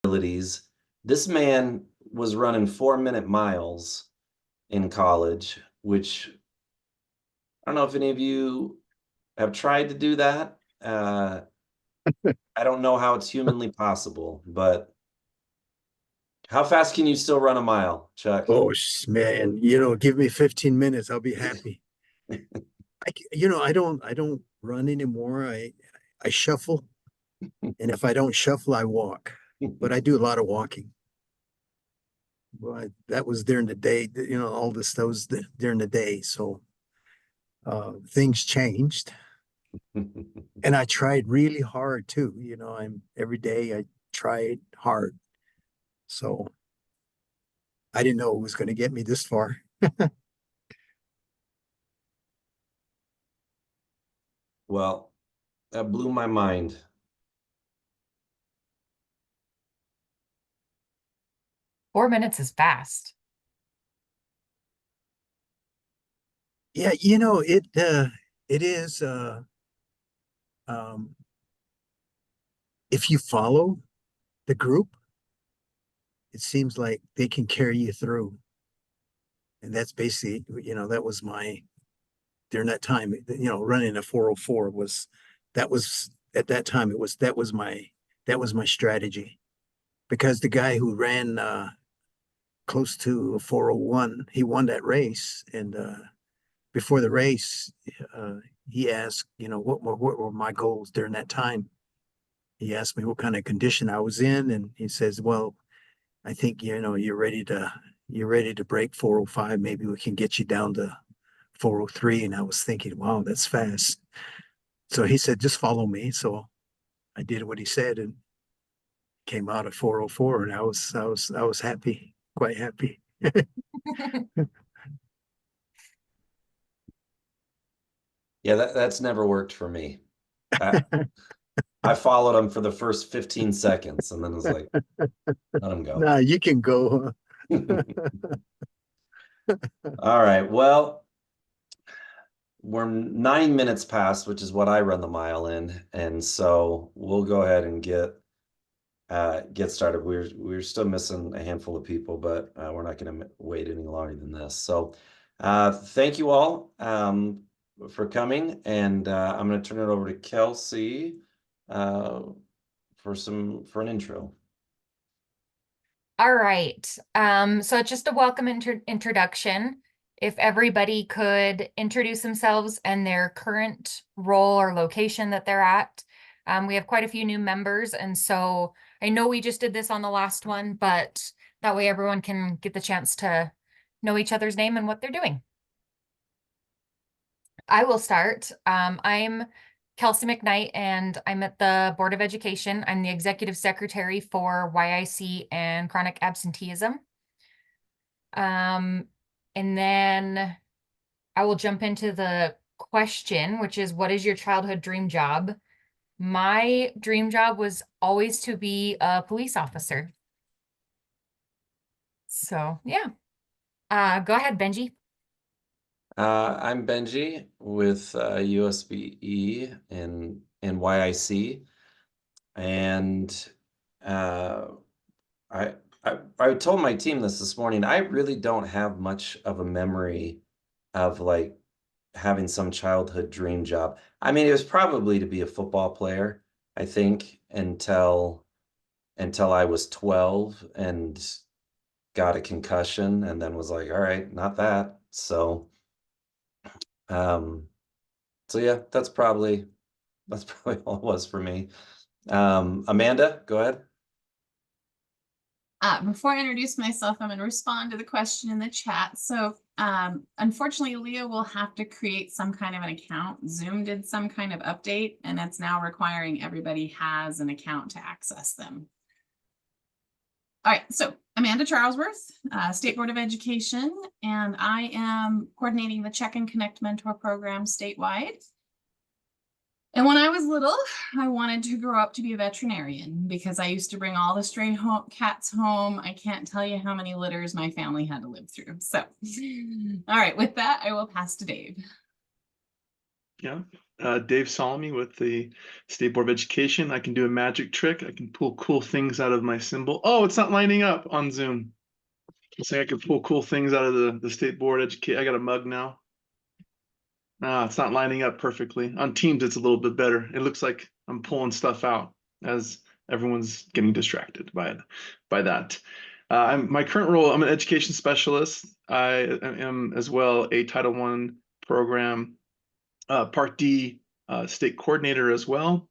abilities. This man was running 4-minute miles in college, which I don't know if any of you have tried to do that. I don't know how it's humanly possible, but how fast can you still run a mile, Chuck? Oh, man, give me 15 minutes. I'll be happy. I don't run anymore. I shuffle. And if I don't shuffle, I walk. But I do a lot of walking. Well, that was during the day, all this, that was during the day. So things changed. And I tried really hard too. Every day I tried hard. So I didn't know it was going to get me this far. Well, that blew my mind. $4 minutes is fast. Yeah, it is um if you follow the group, it seems like they can carry you through. And that's basically, that was during that time, running a 404 that was at that time, that was my strategy. Because the guy who ran close to a 401, he won that race. And before the race, he asked, what were my goals during that time? He asked me what kind of condition I was in, and he says, well, I think you're ready to break 405. Maybe we can get you down to 403. And I was thinking, wow, that's fast. So he said, just follow me. So I did what he said and came out at 404, and I was happy, quite happy. Yeah, that's never worked for me. I followed him for the first 15 seconds and then was like, let him go. Nah, you can go. All right. Well, we're 9 minutes past, which is what I run the mile in. And so we'll go ahead and get started. We're still missing a handful of people, but we're not going to wait any longer than this. So thank you all for coming. And I'm going to turn it over to Kelsey for an intro. All right. So just a welcome introduction. If everybody could introduce themselves and their current role or location that they're at. We have quite a few new members, and so I know we just did this on the last one, but that way everyone can get the chance to know each other's name and what they're doing. I will start. I'm Kelsey McKnight, and I'm at the Board of Education. I'm the executive secretary for YIC and chronic absenteeism. And then I will jump into the question, which is, what is your childhood dream job? My dream job was always to be a police officer. So yeah, go ahead, Benji. I'm Benji with USBE and YIC, and I told my team this morning. I really don't have much of a memory of like having some childhood dream job. I mean, it was probably to be a football player, I think, until I was 12 and got a concussion, and then was like, all right, not that. So yeah, that's probably all it was for me. Amanda, go ahead. Before I introduce myself, I'm going to respond to the question in the chat. So unfortunately, Leah will have to create some kind of an account. Zoom did some kind of update, and it's now requiring everybody has an account to access them. All right, so Amanda Charlesworth, State Board of Education, and I am coordinating the Check and Connect Mentor program statewide. And when I was little, I wanted to grow up to be a veterinarian because I used to bring all the stray cats home. I can't tell you how many litters my family had to live through. So, all right, with that, I will pass to Dave. Yeah, Dave Sollami with the State Board of Education. I can do a magic trick. I can pull cool things out of my symbol. Oh, it's not lining up on Zoom. It's like I could pull cool things out of the State Board Education. I got a mug now. No, it's not lining up perfectly. On Teams, it's a little bit better. It looks like I'm pulling stuff out as everyone's getting distracted by that. My current role, I'm an education specialist. I am as well a Title I program Part D state coordinator as well.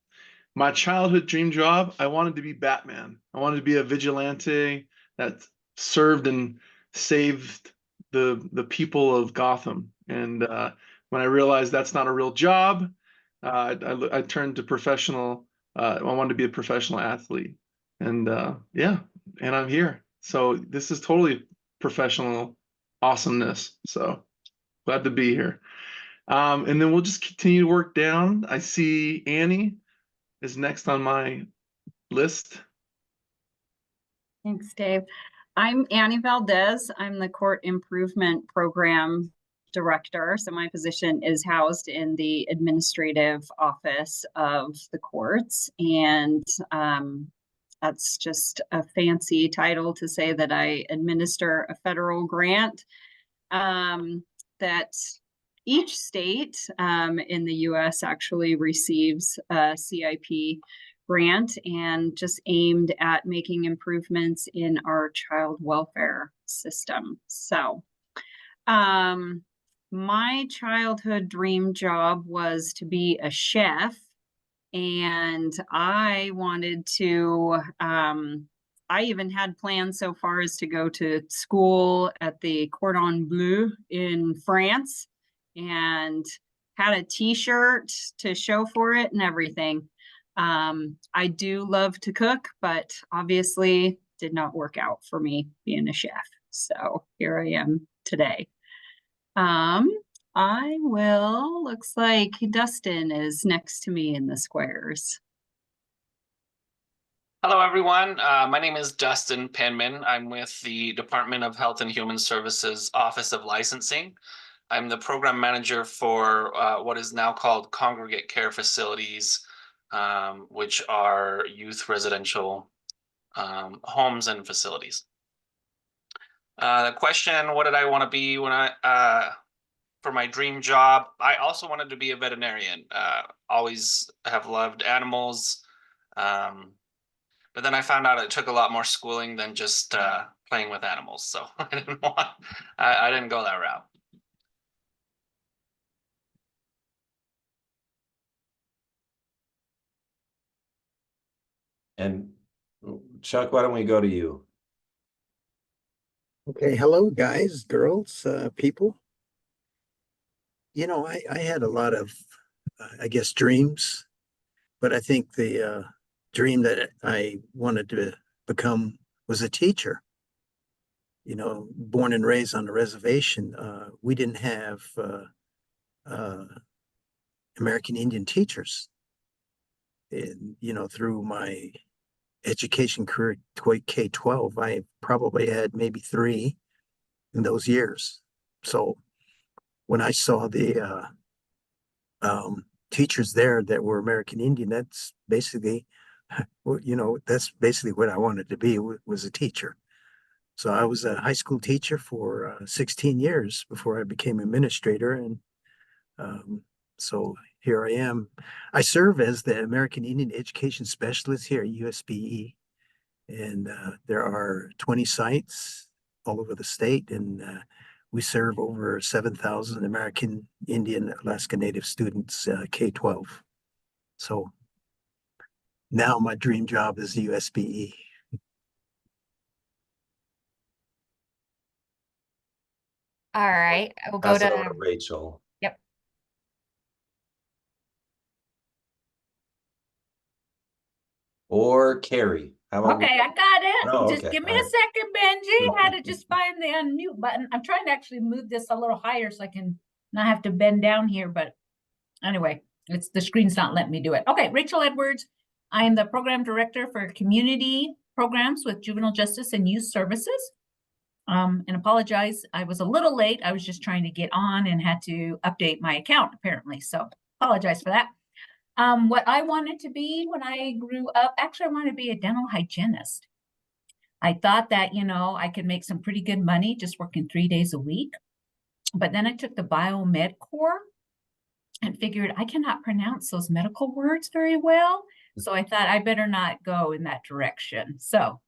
My childhood dream job, I wanted to be Batman. I wanted to be a vigilante that served and saved the people of Gotham. And when I realized that's not a real job, I turned to professional. I wanted to be a professional athlete. And yeah, and I'm here. So this is totally professional awesomeness. So glad to be here. And then we'll just continue to work down. I see Annie is next on my list. Thanks, Dave. I'm Annie Valdez. I'm the Court Improvement Program Director. So my position is housed in the administrative office of the courts. And that's just a fancy title to say that I administer a federal grant that each state in the US actually receives a CIP grant, and just aimed at making improvements in our child welfare system. So my childhood dream job was to be a chef, and I wanted to, I even had plans so far as to go to school at the Cordon Bleu in France, and had a t-shirt to show for it and everything. I do love to cook, but obviously did not work out for me being a chef. So here I am today. Looks like Dustin is next to me in the squares. Hello, everyone. My name is Dustin Penman. I'm with the Department of Health and Human Services Office of Licensing. I'm the program manager for what is now called congregate care facilities, which are youth residential homes and facilities. The question, what did I want to be when for my dream job? I also wanted to be a veterinarian. Always have loved animals. But then I found out it took a lot more schooling than just playing with animals. So I didn't go that route. And Chuck, why don't we go to you? Okay, hello guys, girls, people. You know, I had a lot of, I guess, dreams, but I think the dream that I wanted to become was a teacher. You know, born and raised on a reservation, we didn't have American Indian teachers. And, you know, through my education career, K-12, I probably had maybe 3 in those years. So when I saw the teachers there that were American Indian, that's basically, you know, that's basically what I wanted to be, was a teacher. So I was a high school teacher for 16 years before I became administrator. And so here I am. I serve as the American Indian Education Specialist here at USBE. And there are 20 sites all over the state. And we serve over 7,000 American Indian Alaska Native students, K-12. So now my dream job is USBE. All right, we'll go Pass it over to, to Rachel. yep. Or Carrie. How about Okay, I got it. Oh, Just okay, give me all a right. second, Benji. Had to just find the unmute button. I'm trying to actually move this a little higher so I can not have to bend down here, but anyway, it's the screen's not letting me do it. Okay, Rachel Edwards. I am the program director for community programs with juvenile justice and youth services. And apologize, I was a little late. I was just trying to get on and had to update my account apparently. So Apologize for that. What I wanted to be when I grew up, actually, I wanted to be a dental hygienist. I thought that, I could make some pretty good money just working 3 days a week. But then I took the biomed core and figured I cannot pronounce those medical words very well. So I thought I better not go in that direction. So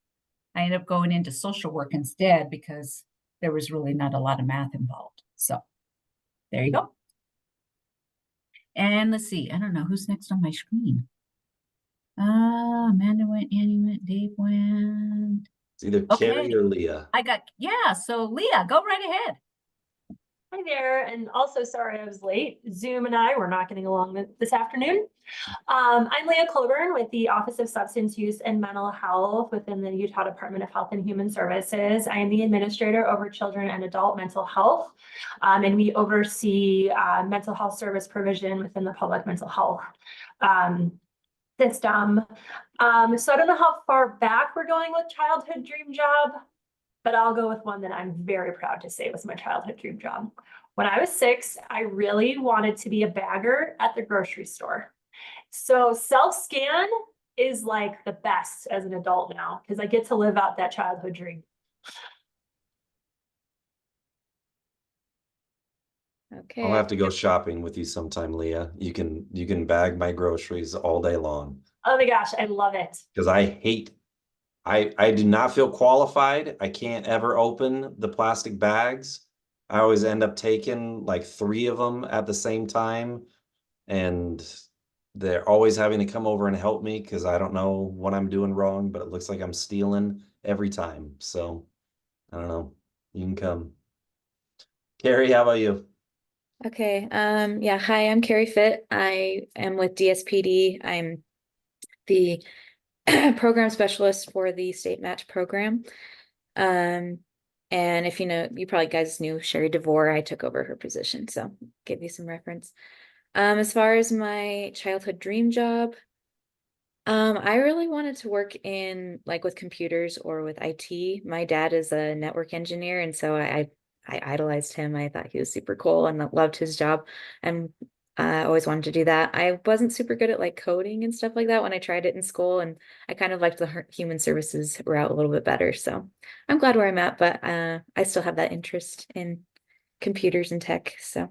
I ended up going into social work instead because there was really not a lot of math involved. So there you go. And let's see, I don't know who's next on my screen. Amanda went, Annie went, Dave went. It's either Carrie or Leah. So Leah, go right ahead. Hi there, and also sorry I was late. Zoom and I were not getting along this afternoon. I'm Leah Colburn with the Office of Substance Use and Mental Health within the Utah Department of Health and Human Services. I am the administrator over children and adult mental health, and we oversee mental health service provision within the public mental health system. So I don't know how far back we're going with childhood dream job, but I'll go with one that I'm very proud to say was my childhood dream job. When I was 6, I really wanted to be a bagger at the grocery store. So self-scan is like the best as an adult now because I get to live out that childhood dream. Okay. I'll have to go shopping with you sometime, Leah. You can bag my groceries all day long. Oh my gosh, I love it. Because I do not feel qualified. I can't ever open the plastic bags. I always end up taking like 3 of them at the same time. And they're always having to come over and help me because I don't know what I'm doing wrong, but it looks like I'm stealing every time. So I don't know. You can come. Carrie, how about you? Okay. Yeah. Hi, I'm Carrie Fitt. I am with DSPD. I'm the program specialist for the state match program. And if you probably guys knew Sherry DeVore, I took over her position. So give you some reference. As far as my childhood dream job, I really wanted to work in with computers or with IT. My dad is a network engineer, and so I idolized him. I thought he was super cool and loved his job, and I always wanted to do that. I wasn't super good at coding and stuff like that when I tried it in school, and I kind of liked the human services route a little bit better. So I'm glad where I'm at, but I still have that interest in computers and tech. So.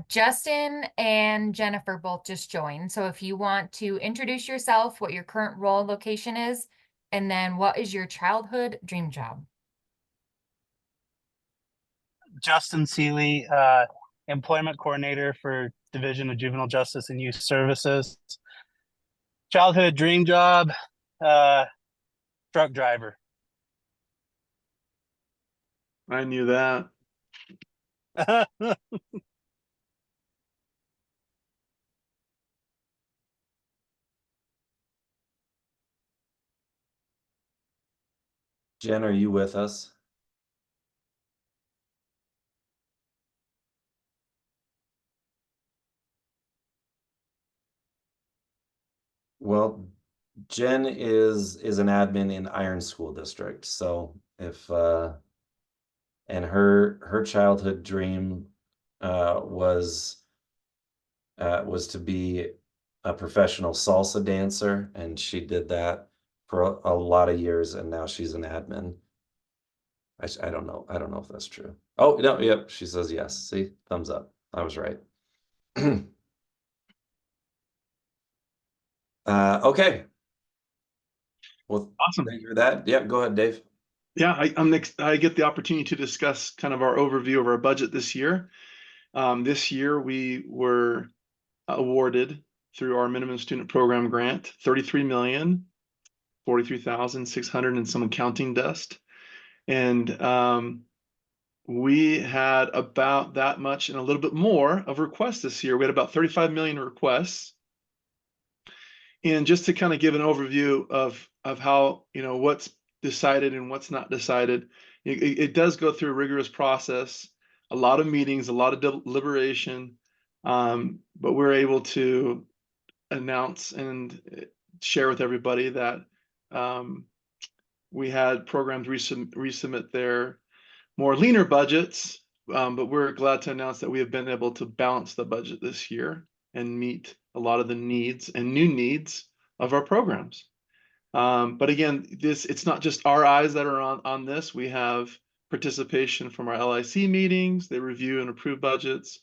Justin and Jennifer both just joined. So if you want to introduce yourself, what your current role location is, and then what is your childhood dream job? Justin Seeley, Employment Coordinator for Division of Juvenile Justice and Youth Services. Childhood dream job, truck driver. I knew that. Jen, are you with us? Well, Jen is an admin in Iron School District. So if and her childhood dream was to be a professional salsa dancer, and she did that for a lot of years, and now she's an admin. I don't know if that's true. Oh no, yep, she says yes. See, thumbs up. I was right. Okay. Well, Awesome. thank you for that. Yeah, go ahead, Dave. Yeah, I get the opportunity to discuss kind of our overview of our budget this year. This year we were awarded through our minimum student program grant, 33,043,600 and some counting dust. And we had about that much and a little bit more of requests this year. We had about 35 million requests. And just to kind of give an overview of how, what's decided and what's not decided, it does go through a rigorous process, a lot of meetings, a lot of deliberation, but we're able to announce and share with everybody that we had programs resubmit their more leaner budgets but we're glad to announce that we have been able to balance the budget this year and meet a lot of the needs and new needs of our programs. But again, it's not just our eyes that are on this. We have participation from our LIC meetings. They review and approve budgets,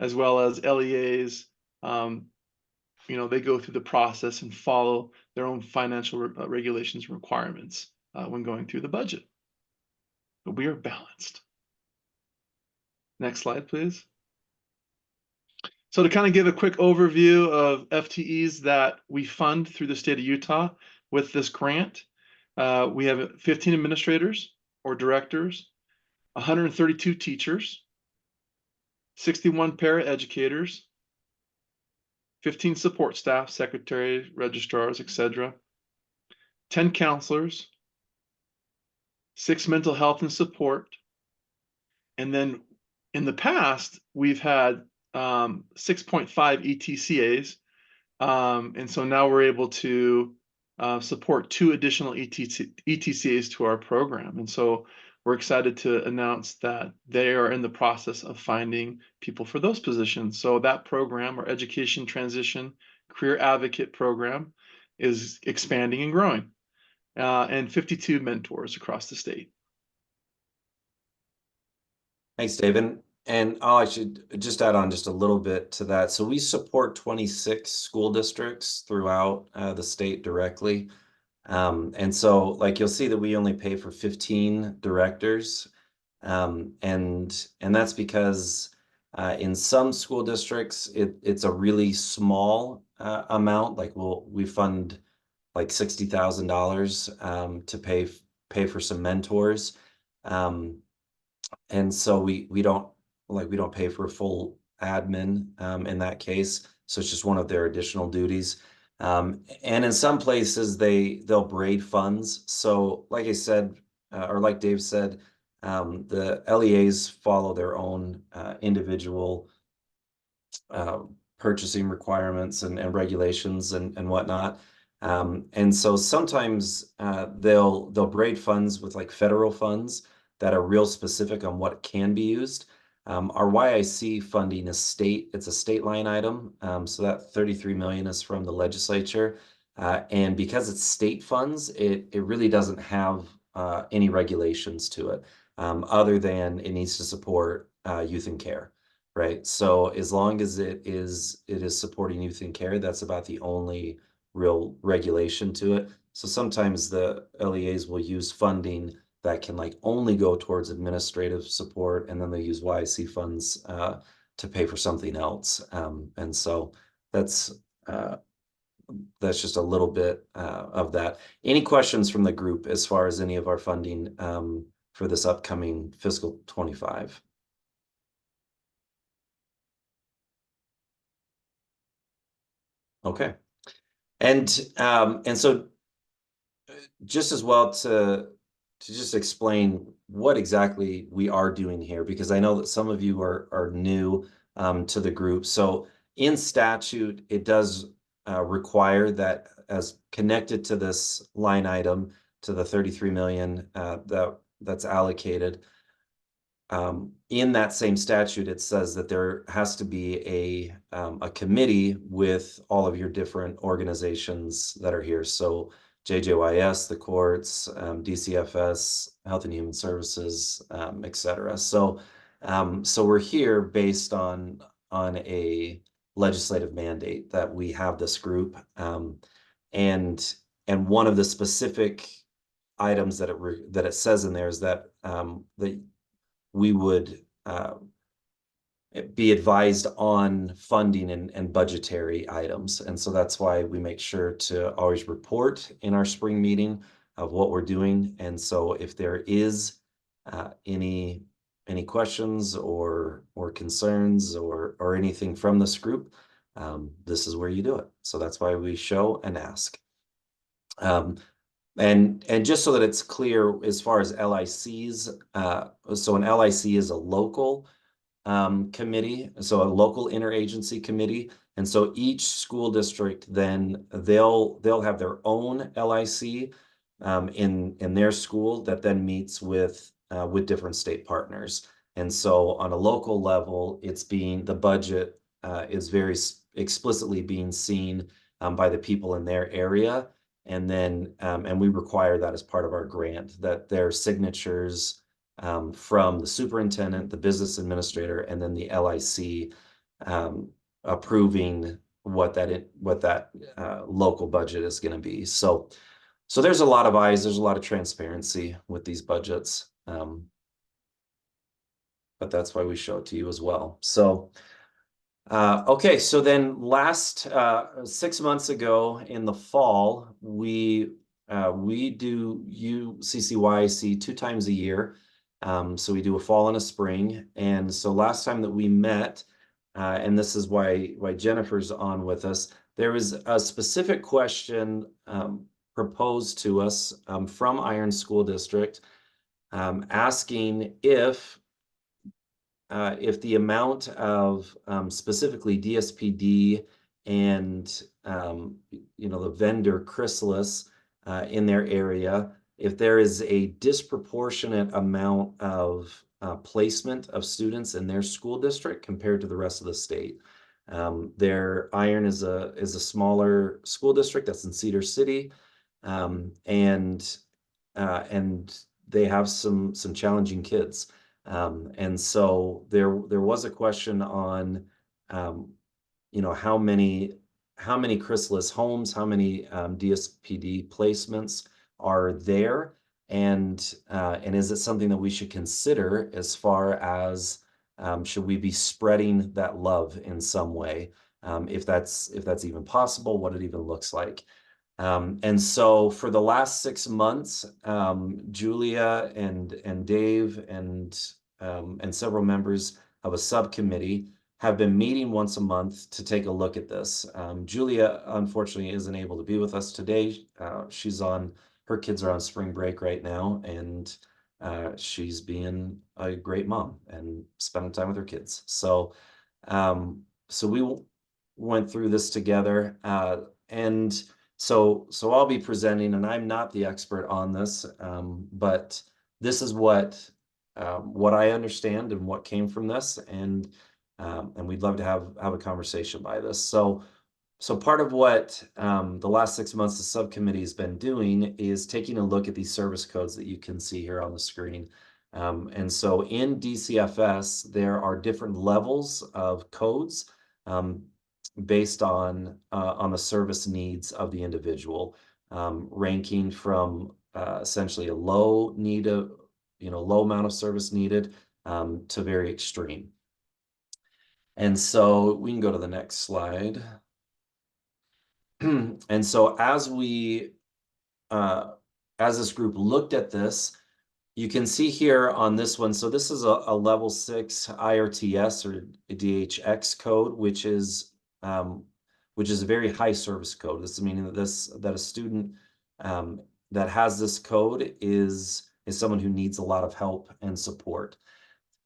as well as LEAs. They go through the process and follow their own financial regulations and requirements when going through the budget. But we are balanced. Next slide, please. So to kind of give a quick overview of FTEs that we fund through the state of Utah with this grant, we have 15 administrators or directors, 132 teachers, 61 paraeducators, 15 support staff, secretaries, registrars, etc., 10 counselors, 6 mental health and support, and then in the past, we've had 6.5 ETCAs, and so now we're able to support 2 additional ETCAs to our program. And so we're excited to announce that they are in the process of finding people for those positions. So that program, our Education Transition Career Advocate program, is expanding and growing, and 52 mentors across the state. Thanks, David. And I should just add on just a little bit to that. So we support 26 school districts throughout the state directly. And so like you'll see that we only pay for 15 directors. And that's because in some school districts, it's a really small amount. Like we fund like $60,000 to pay for some mentors. And so we don't pay for full admin in that case. So it's just one of their additional duties. And in some places they'll braid funds. So like I said, or like Dave said, the LEAs follow their own individual purchasing requirements and regulations and whatnot. And so sometimes they'll braid funds with like federal funds that are real specific on what can be used. Our YIC funding is it's a state line item. So that 33 million is from the legislature. And because it's state funds, it really doesn't have any regulations to it, other than it needs to support youth in care, right? So as long as it is supporting youth in care, that's about the only real regulation to it. So sometimes the LEAs will use funding that can like only go towards administrative support, and then they use YIC funds to pay for something else. And so that's just a little bit of that. Any questions from the group as far as any of our funding for this upcoming fiscal 25? Okay. And so just as well to just explain what exactly we are doing here, because I know that some of you are new to the group. So in statute, it does require that as connected to this line item, to the 33 million that's allocated. In that same statute, it says that there has to be a committee with all of your different organizations that are here. So JJYS, the courts, DCFS, Health and Human Services, etc. So we're here based on a legislative mandate that we have this group, and one of the specific items that it says in there is that that we would be advised on funding and budgetary items. And so that's why we make sure to always report in our spring meeting of what we're doing. And so if there is any questions or concerns or anything from this group, this is where you do it. So that's why we show and ask. And just so that it's clear as far as LICs, so an LIC is a local committee, so a local interagency committee. And so each school district, then they'll have their own LIC in their school that then meets with different state partners. And so on a local level, the budget is very explicitly being seen by the people in their area. And then, and we require that as part of our grant, that their signatures from the superintendent, the business administrator, and then the LIC approving what that local budget is going to be. So there's a lot of eyes, there's a lot of transparency with these budgets. But that's why we show it to you as well. So, okay, so then last 6 months ago in the fall, we do UCCYIC 2 times a year. So we do a fall and a spring. And so last time that we met, and this is why Jennifer's on with us, there was a specific question proposed to us from Iron School District asking if the amount of specifically DSPD and the vendor Chrysalis in their area, if there is a disproportionate amount of placement of students in their school district compared to the rest of the state. Their Iron is a smaller school district that's in Cedar City, and they have some challenging kids. And so there was a question on, how many Chrysalis homes, how many DSPD placements are there, and is it something that we should consider as far as should we be spreading that love in some way, if that's even possible, what it even looks like. And so for the last 6 months, Julia and Dave and several members of a subcommittee have been meeting once a month to take a look at this. Julia, unfortunately, isn't able to be with us today. Her kids are on spring break right now, and she's being a great mom and spending time with her kids. So we went through this together, and so I'll be presenting, and I'm not the expert on this, but this is what I understand and what came from this, and we'd love to have a conversation by this. So part of what the last 6 months the subcommittee has been doing is taking a look at these service codes that you can see here on the screen. And so in DCFS, there are different levels of codes based on the service needs of the individual, ranking from essentially a low amount of service needed to very extreme. And so we can go to the next slide. And so as this group looked at this, you can see here on this one, so this is a level 6 IRTS or DHX code, which is a very high service code. This is meaning that a student that has this code is someone who needs a lot of help and support.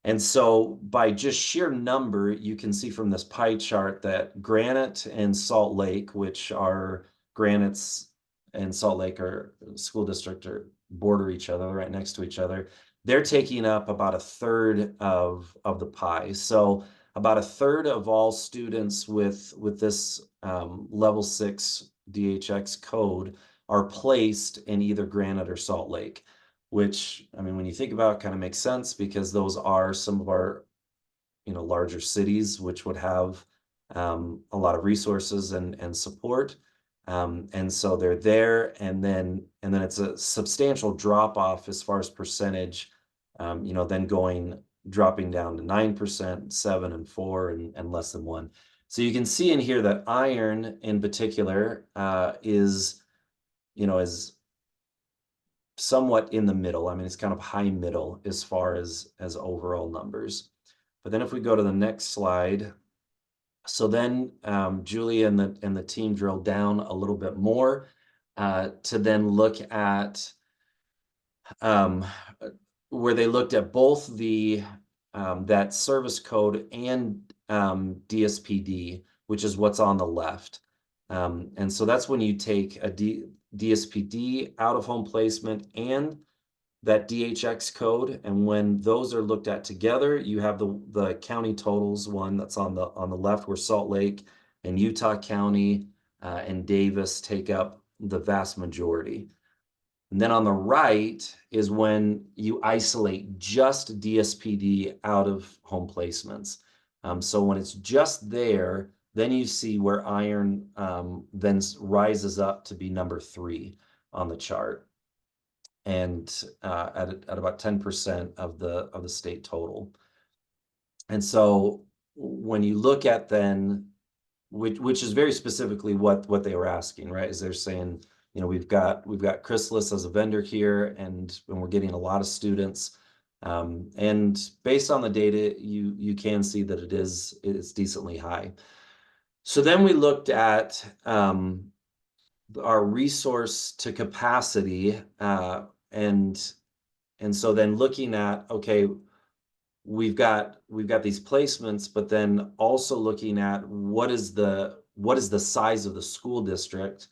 And so by just sheer number, you can see from this pie chart that Granite and Salt Lake, which are Granite's and Salt Lake are school district or border each other, right next to each other, they're taking up about 1/3 of the pie. So about 1/3 of all students with this level 6 DHX code are placed in either Granite or Salt Lake, which, I mean, when you think about it, kind of makes sense because those are some of our, larger cities, which would have a lot of resources and support. And so they're there, and then it's a substantial drop off as far as percentage, then dropping down to 9%, 7 and 4 and less than 1. So you can see in here that Iron in particular is somewhat in the middle. I mean, it's kind of high middle as far as overall numbers. But then if we go to the next slide, so then Julia and the team drilled down a little bit more to then look at where they looked at both that service code and DSPD, which is what's on the left. And so that's when you take a DSPD out of home placement and that DHX code, and when those are looked at together, you have the county totals one that's on the left, where Salt Lake and Utah County and Davis take up the vast majority. And then on the right is when you isolate just DSPD out of home placements. So when it's just there, then you see where iron then rises up to be number 3 on the chart, and at about 10% of the state total. And so when you look at then, which is very specifically what they were asking, right? Is they're saying, you know, we've got Casillas as a vendor here, and we're getting a lot of students. And based on the data, you can see that it's decently high. So then we looked at our resource to capacity, and so then looking at, okay, we've got these placements, but then also looking at what is the size of the school district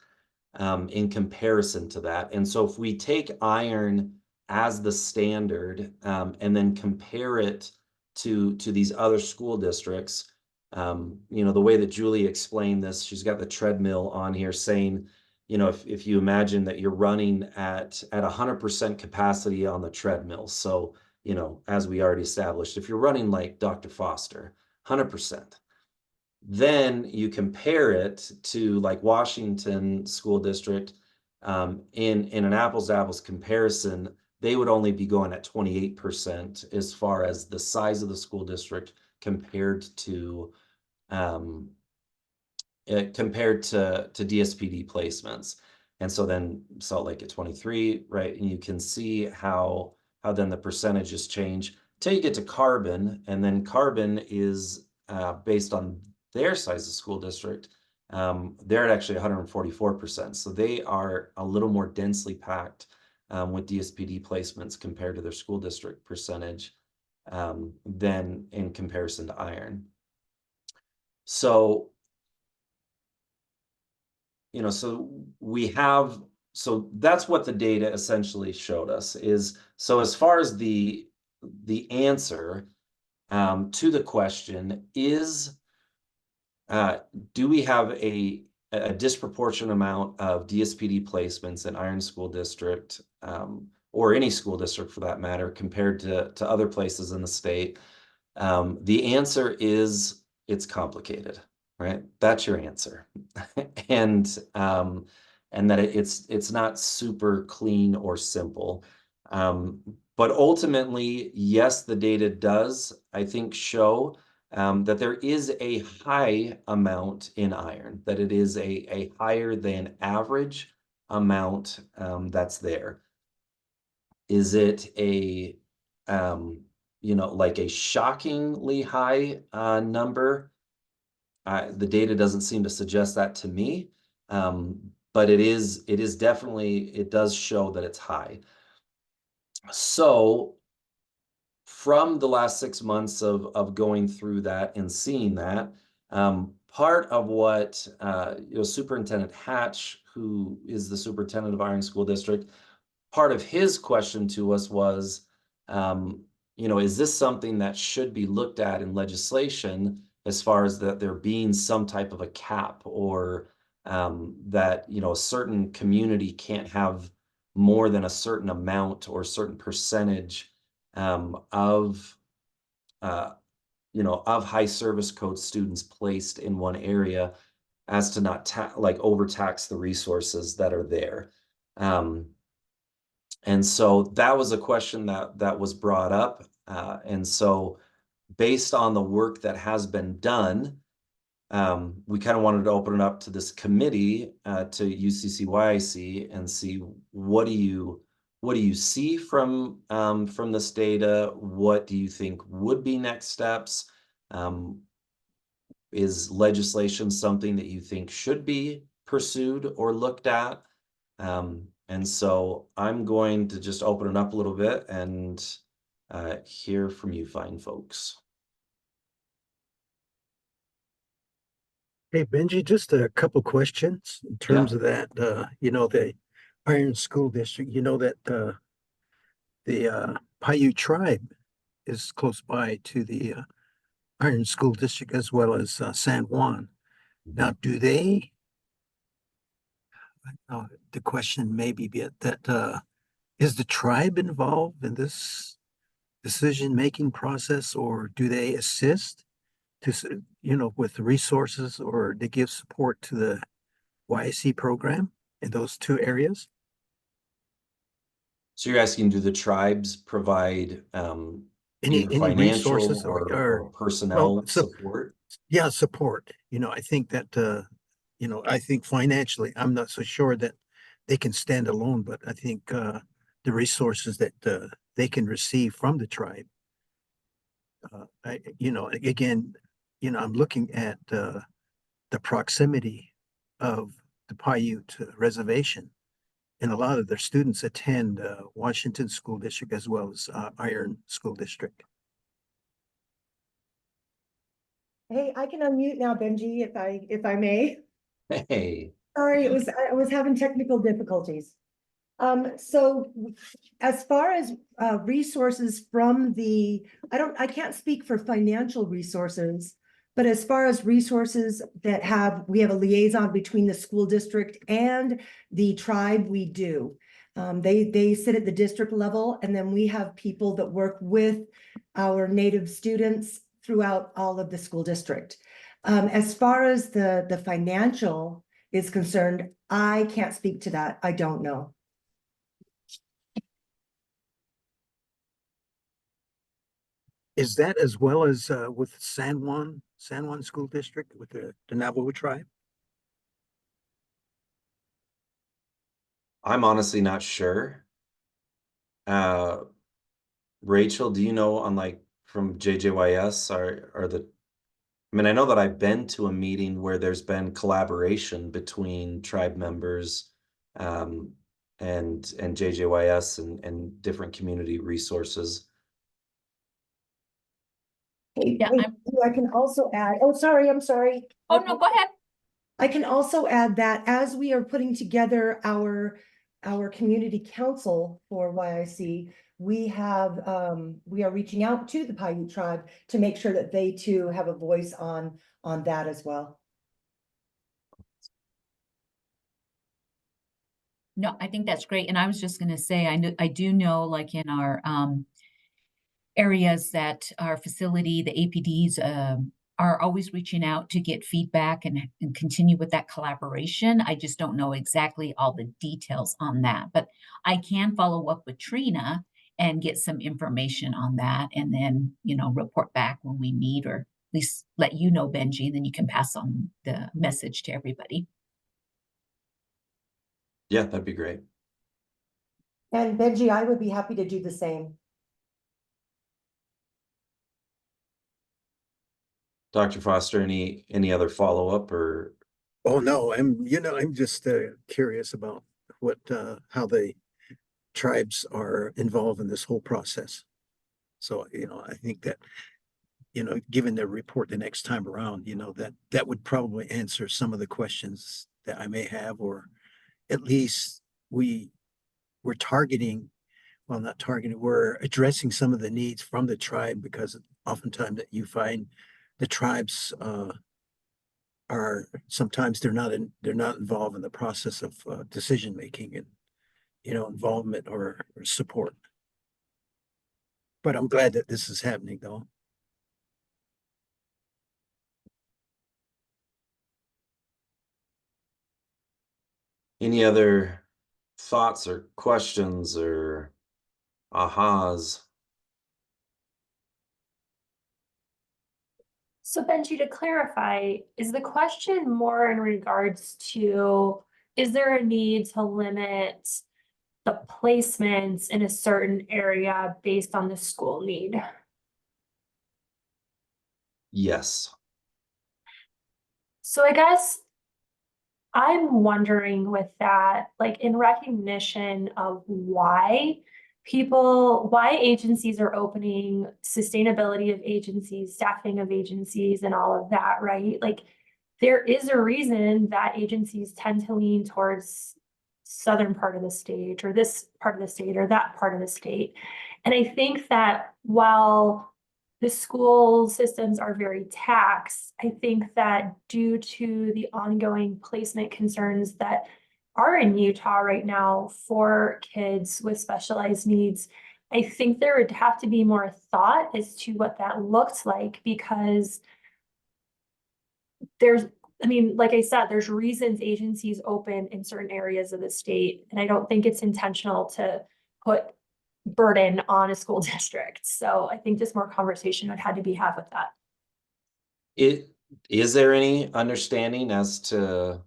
in comparison to that. And so if we take iron as the standard and then compare it to these other school districts, you know, the way that Julie explained this, she's got the treadmill on here saying, you know, if you imagine that you're running at 100% capacity on the treadmill. So, you know, as we already established, if you're running like Dr. Foster, 100%, then you compare it to like Washington School District, in an apples to apples comparison, they would only be going at 28% as far as the size of the school district compared to DSPD placements. And so then Salt Lake at 23, right? And you can see how then the percentages change till you get to Carbon, and then Carbon is based on their size of school district. They're at actually 144%. So they are a little more densely packed with DSPD placements compared to their school district percentage than in comparison to iron. So, you know, so that's what the data essentially showed us is, so as far as the answer to the question is, do we have a disproportionate amount of DSPD placements in Iron School District, or any school district for that matter, compared to other places in the state? The answer is it's complicated, right? That's your answer. And that it's not super clean or simple. But ultimately, yes, the data does, I think, show that there is a high amount in iron, that it is a higher than average amount that's there. Is it a, you know, like a shockingly high number? The data doesn't seem to suggest that to me, but it is definitely, it does show that it's high. So from the last 6 months of going through that and seeing that, part of what you know, Superintendent Hatch, who is the superintendent of Iron School District, part of his question to us was, you know, is this something that should be looked at in legislation, as far as that there being some type of a cap, or that, you know, a certain community can't have more than a certain amount or a certain percentage of you know, of high service code students placed in one area, as to not like overtax the resources that are there. And so that was a question that was brought up. And so based on the work that has been done, we kind of wanted to open it up to this committee, to UCCYIC, and see what do you see from this data? What do you think would be next steps? Is legislation something that you think should be pursued or looked at? And so I'm going to just open it up a little bit and hear from you fine folks. Hey, Benji, just a couple questions in terms of that, you know, the Iron School District, you know, that the Paiute tribe is close by to the Iron School District as well as San Juan. Now, do they? The question may be that is the tribe involved in this decision-making process, or do they assist to, with resources, or they give support to the YIC program in those two areas? So you're asking, do the tribes provide either Any financial resources or personnel support? Yeah, support. I think that I think financially, I'm not so sure that they can stand alone, but I think the resources that they can receive from the tribe. Again, I'm looking at the proximity of the Paiute reservation, and a lot of their students attend Washington School District as well as Iron School District. Hey, I can unmute now, Benji, if I may. Hey. Sorry, I was having technical difficulties. So as far as resources from I can't speak for financial resources, but as far as resources that we have a liaison between the school district and the tribe, we do. They sit at the district level, and then we have people that work with our native students throughout all of the school district. As far as the financial is concerned, I can't speak to that. I don't know. Is that as well as with San Juan School District with the Navajo tribe? I'm honestly not sure. Rachel, do you know on from JJYS I know that I've been to a meeting where there's been collaboration between tribe members and JJYS and different community resources. Yeah, I can also add, I'm sorry. Oh, no, go ahead. I can also add that as we are putting together our community council for YIC, we are reaching out to the Paiute tribe to make sure that they too have a voice on that as well. No, I think that's great. And I was just going to say, I do know, like in our areas that our facility, the APDs are always reaching out to get feedback and continue with that collaboration. I just don't know exactly all the details on that, but I can follow up with Trina and get some information on that, and then, report back when we meet, or at least let you know, Benji, and then you can pass on the message to everybody. Yeah, that'd be great. And Benji, I would be happy to do the same. Dr. Foster, any other follow-up or? Oh, no, I'm just curious about how the tribes are involved in this whole process. So, I think that, given their report the next time around, that would probably answer some of the questions that I may have, or at least we're targeting, well, not targeting, we're addressing some of the needs from the tribe, because oftentimes that you find the tribes are sometimes they're not involved in the process of decision making and involvement or support. But I'm glad that this is happening, though. Any other thoughts or questions or ahas? So Benji, to clarify, is the question more in regards to, is there a need to limit the placements in a certain area based on the school need? Yes. So I guess I'm wondering with that, like in recognition of why agencies are opening, sustainability of agencies, staffing of agencies, and all of that, right? Like there is a reason that agencies tend to lean towards southern part of the state or this part of the state or that part of the state. And I think that while the school systems are very taxed, I think that due to the ongoing placement concerns that are in Utah right now for kids with specialized needs, I think there would have to be more thought as to what that looks like, because there's, I mean, like I said, there's reasons agencies open in certain areas of the state, and I don't think it's intentional to put burden on a school district. So I think just more conversation would have to be had with that. Is there any understanding as to,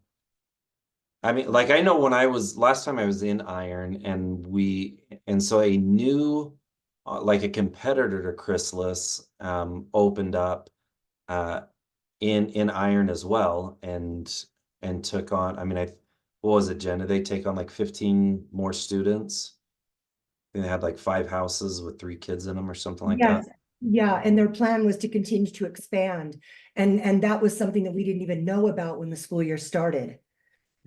I mean, like, I know when last time I was in Iron, and so a new, like a competitor to Chrysalis, opened up, in Iron as well, and took on, I mean, what was it, Jen? Did they take on like 15 more students? I think they had like 5 houses with 3 kids in them or something like that. Yes, yeah, and their plan was to continue to expand, and that was something that we didn't even know about when the school year started.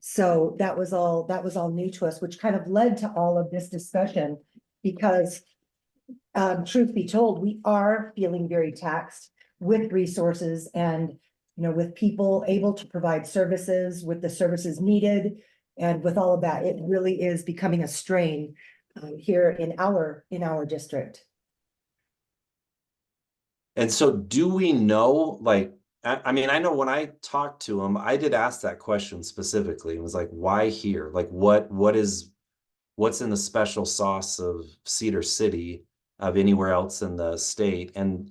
So that was all new to us, which kind of led to all of this discussion, because truth be told, we are feeling very taxed with resources and, you know, with people able to provide services, with the services needed, and with all of that, it really is becoming a strain here in our district. And so do we know, like, I mean, I know when I talked to him, I did ask that question specifically. It was like, why here? Like, what's in the special sauce of Cedar City of anywhere else in the state? And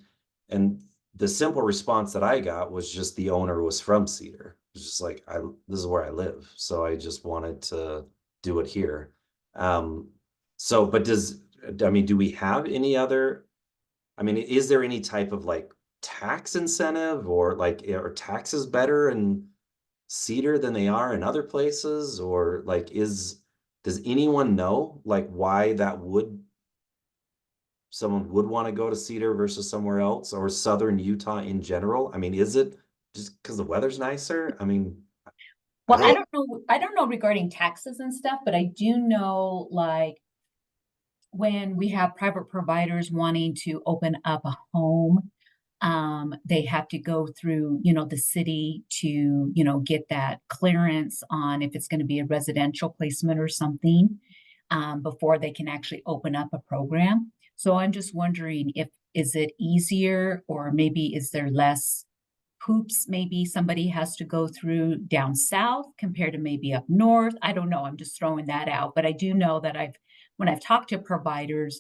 the simple response that I got was just the owner was from Cedar. It was just like, this is where I live, so I just wanted to do it here. So, but do we have any other, I mean, is there any type of like tax incentive, or like, are taxes better in Cedar than they are in other places? Or like, does anyone know like why someone would want to go to Cedar versus somewhere else, or southern Utah in general? I mean, is it just because the weather's nicer? I mean, Well, I don't know regarding taxes and stuff, but I do know, like, when we have private providers wanting to open up a home, they have to go through, you know, the city to, you know, get that clearance on if it's going to be a residential placement or something, before they can actually open up a program. So I'm just wondering, is it easier, or maybe is there less hoops maybe somebody has to go through down south compared to maybe up north? I don't know. I'm just throwing that out. But I do know that when I've talked to providers,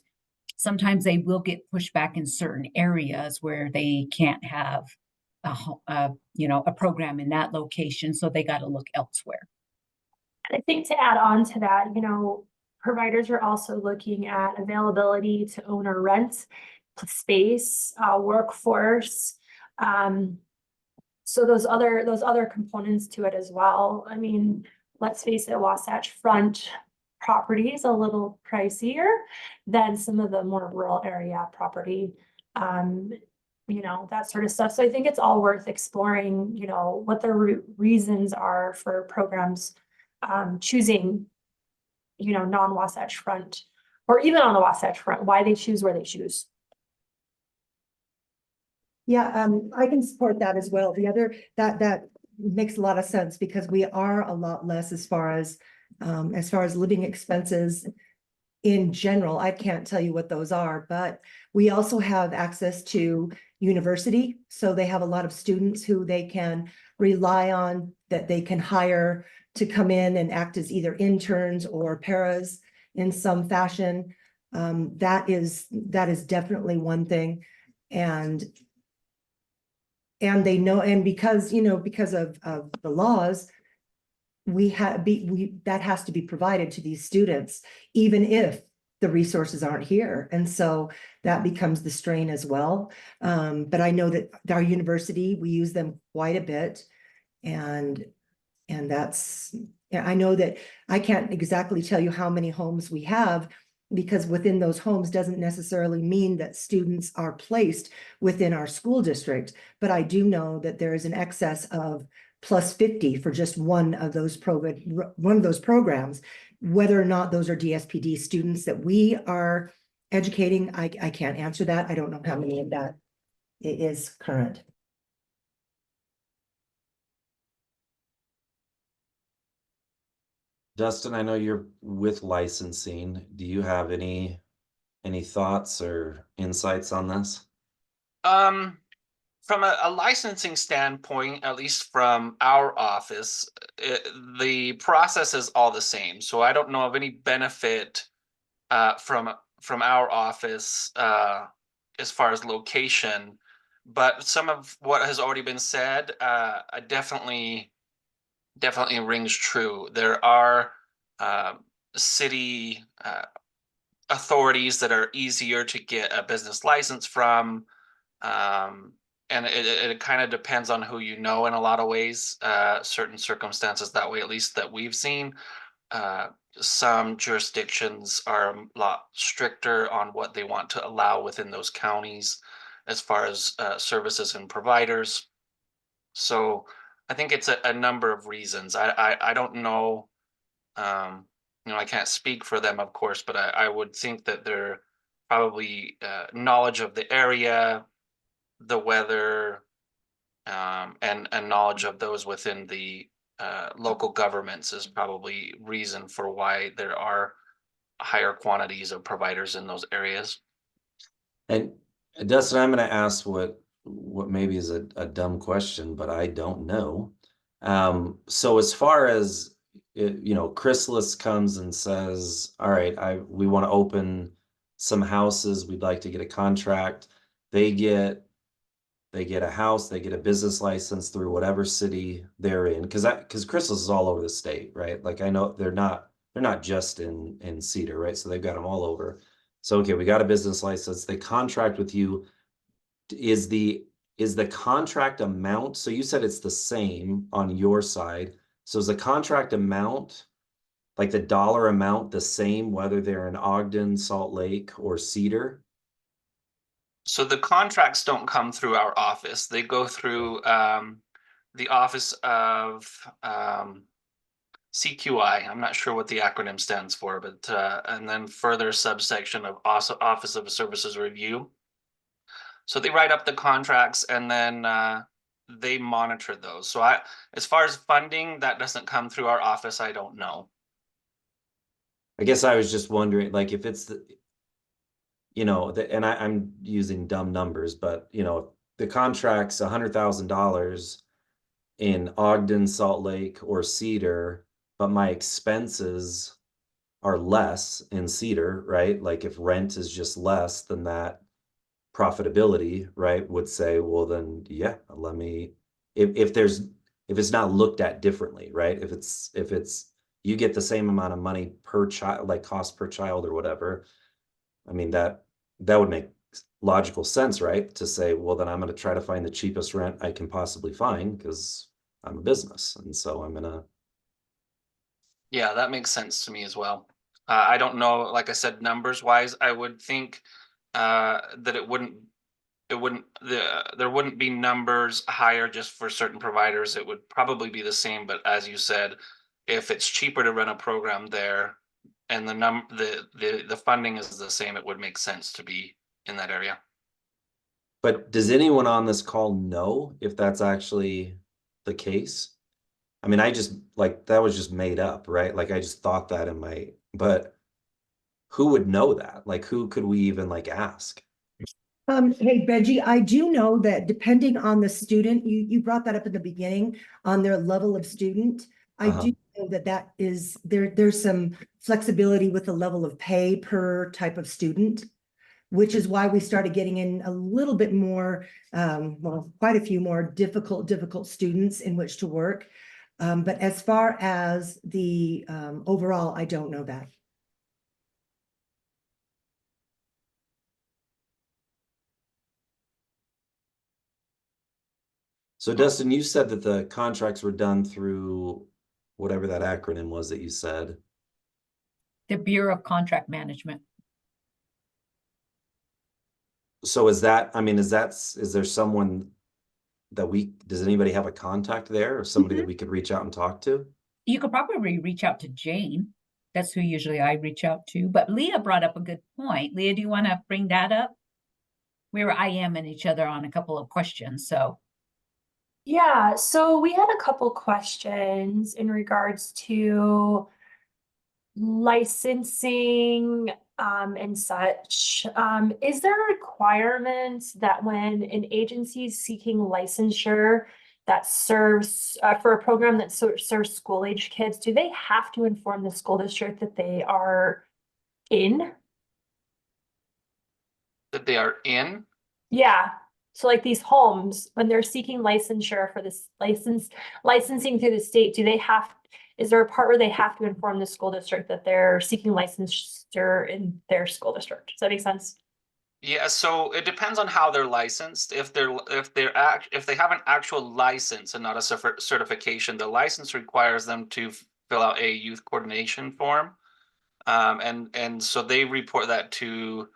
sometimes they will get pushed back in certain areas where they can't have a program in that location, so they got to look elsewhere. I think to add on to that, you know, providers are also looking at availability to own or rent space, workforce. So those other components to it as well. I mean, let's face it, Wasatch Front property is a little pricier than some of the more rural area property, you know, that sort of stuff. So I think it's all worth exploring, you know, what the reasons are for programs choosing, you know, non-Wasatch Front, or even on the Wasatch Front, why they choose where they choose. Yeah, I can support that as well. The other, that makes a lot of sense, because we are a lot less as far as living expenses in general. I can't tell you what those are, but we also have access to university. So they have a lot of students who they can rely on, that they can hire to come in and act as either interns or paras in some fashion. That is definitely one thing. And they know, and because, you know, because of the laws, that has to be provided to these students, even if the resources aren't here. And so that becomes the strain as well. But I know that our university, we use them quite a bit. And that's, I know that I can't exactly tell you how many homes we have, because within those homes doesn't necessarily mean that students are placed within our school district. But I do know that there is an excess of plus 50 for just one of those programs, whether or not those are DSPD students that we are educating, I can't answer that. I don't know how many of that is current. Justin, I know you're with licensing. Do you have any thoughts or insights on this? From a licensing standpoint, at least from our office, the process is all the same. So I don't know of any benefit from our office as far as location, but some of what has already been said definitely rings true. There are city authorities that are easier to get a business license from. And it kind of depends on who you know in a lot of ways, certain circumstances that way, at least that we've seen. Some jurisdictions are a lot stricter on what they want to allow within those counties as far as services and providers. So I think it's a number of reasons. I don't know, I can't speak for them, of course, but I would think that they're probably knowledge of the area, the weather, and knowledge of those within the local governments is probably reason for why there are higher quantities of providers in those areas. And Dustin, I'm going to ask what maybe is a dumb question, but I don't know. So as far as Chrysalis comes and says, all right, we want to open some houses, we'd like to get a contract. They get a house, they get a business license through whatever city they're in, because Chrysalis is all over the state, right? Like I know they're not just in Cedar, right? So they've got them all over. So okay, we got a business license, they contract with you. Is the contract amount, so you said it's the same on your side, so is the contract amount, like the dollar amount, the same whether they're in Ogden, Salt Lake, or Cedar? So the contracts don't come through our office. They go through the office of CQI. I'm not sure what the acronym stands for, but and then further subsection of also Office of Services Review. So they write up the contracts and then they monitor those. So as far as funding, that doesn't come through our office. I don't know. I guess I was just wondering, like, if it's and I'm using dumb numbers, but the contract's $100,000 in Ogden, Salt Lake, or Cedar, but my expenses are less in Cedar, right? Like if rent is just less than that, profitability, right, would say, well then, yeah, let me, if it's not looked at differently, right? If it's you get the same amount of money per child, like cost per child or whatever, I mean, that would make logical sense, right? To say, well, then I'm going to try to find the cheapest rent I can possibly find because I'm a business. And so I'm going to. Yeah, that makes sense to me as well. I don't know, like I said, numbers wise, I would think that there wouldn't be numbers higher just for certain providers. It would probably be the same. But as you said, if it's cheaper to run a program there, and the funding is the same, it would make sense to be in that area. But does anyone on this call know if that's actually the case? I mean, I just like that was just made up, right? Like I just thought that but who would know that? Like who could we even like ask? Hey, Benji, I do know that depending on the student, you brought that up in the beginning on their level of student. I do know that is there's some flexibility with the level of pay per type of student, which is why we started getting in a little bit more, quite a few more difficult students in which to work. But as far as the overall, I don't know that. So Dustin, you said that the contracts were done through whatever that acronym was that you said. The Bureau of Contract Management. So is there someone that does anybody have a contact there or somebody that we could reach out and talk to? You could probably reach out to Jane. That's who usually I reach out to. But Leah brought up a good point. Leah, do you want to bring that up? We were IMing each other on a couple of questions, so. Yeah, so we had a couple questions in regards to licensing and such. Is there a requirement that when an agency is seeking licensure that serves for a program that serves school age kids, do they have to inform the school district that they are in? That they are in? Yeah. So like these homes, when they're seeking licensure for this licensing through the state, is there a part where they have to inform the school district that they're seeking licensure in their school district? Does that make sense? Yeah, so it depends on how they're licensed. If they have an actual license and not a certification, the license requires them to fill out a youth coordination form. And so they report that to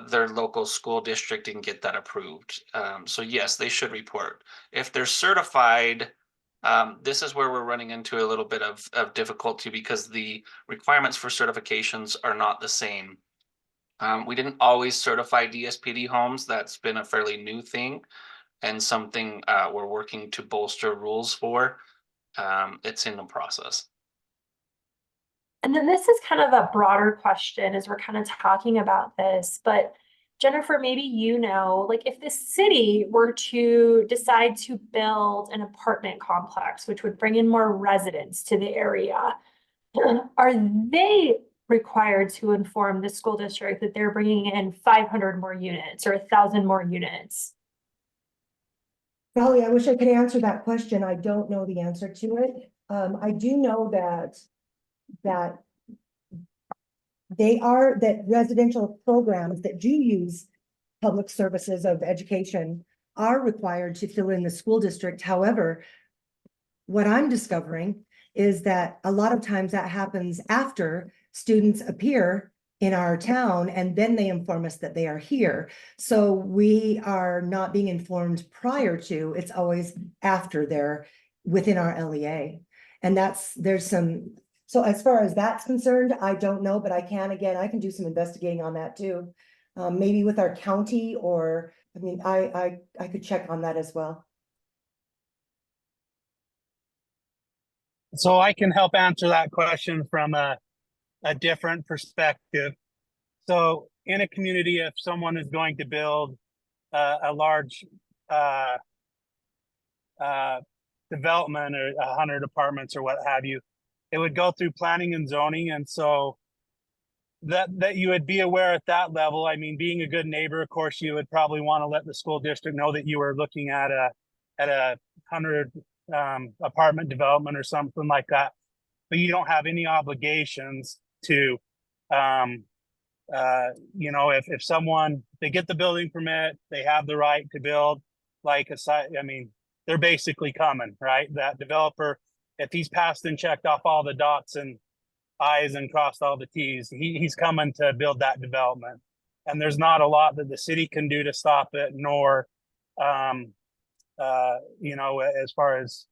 their local school district and get that approved. So yes, they should report. If they're certified, this is where we're running into a little bit of difficulty because the requirements for certifications are not the same. We didn't always certify DSPD homes. That's been a fairly new thing and something we're working to bolster rules for. It's in the process. And then this is kind of a broader question as we're kind of talking about this, but Jennifer, maybe like if the city were to decide to build an apartment complex, which would bring in more residents to the area, are they required to inform the school district that they're bringing in 500 more units or 1,000 more units? Golly, I wish I could answer that question. I don't know the answer to it. I do know that residential programs that do use public services of education are required to fill in the school district. However, what I'm discovering is that a lot of times that happens after students appear in our town and then they inform us that they are here. So we are not being informed prior to, it's always after they're within our LEA. And so as far as that's concerned, I don't know, but I can do some investigating on that too. Maybe with our county I could check on that as well. So I can help answer that question from a different perspective. So in a community, if someone is going to build a large development or 100 apartments or what have you, it would go through planning and zoning. And so that you would be aware at that level. I mean, being a good neighbor, of course, you would probably want to let the school district know that you were looking at a 100 apartment development or something like that, but you don't have any obligations to, if someone, they get the building permit, they have the right to build like a site. I mean, they're basically coming, right? That developer, if he's passed and checked off all the dots and I's and crossed all the T's, he's coming to build that development. And there's not a lot that the city can do to stop it, nor, as far as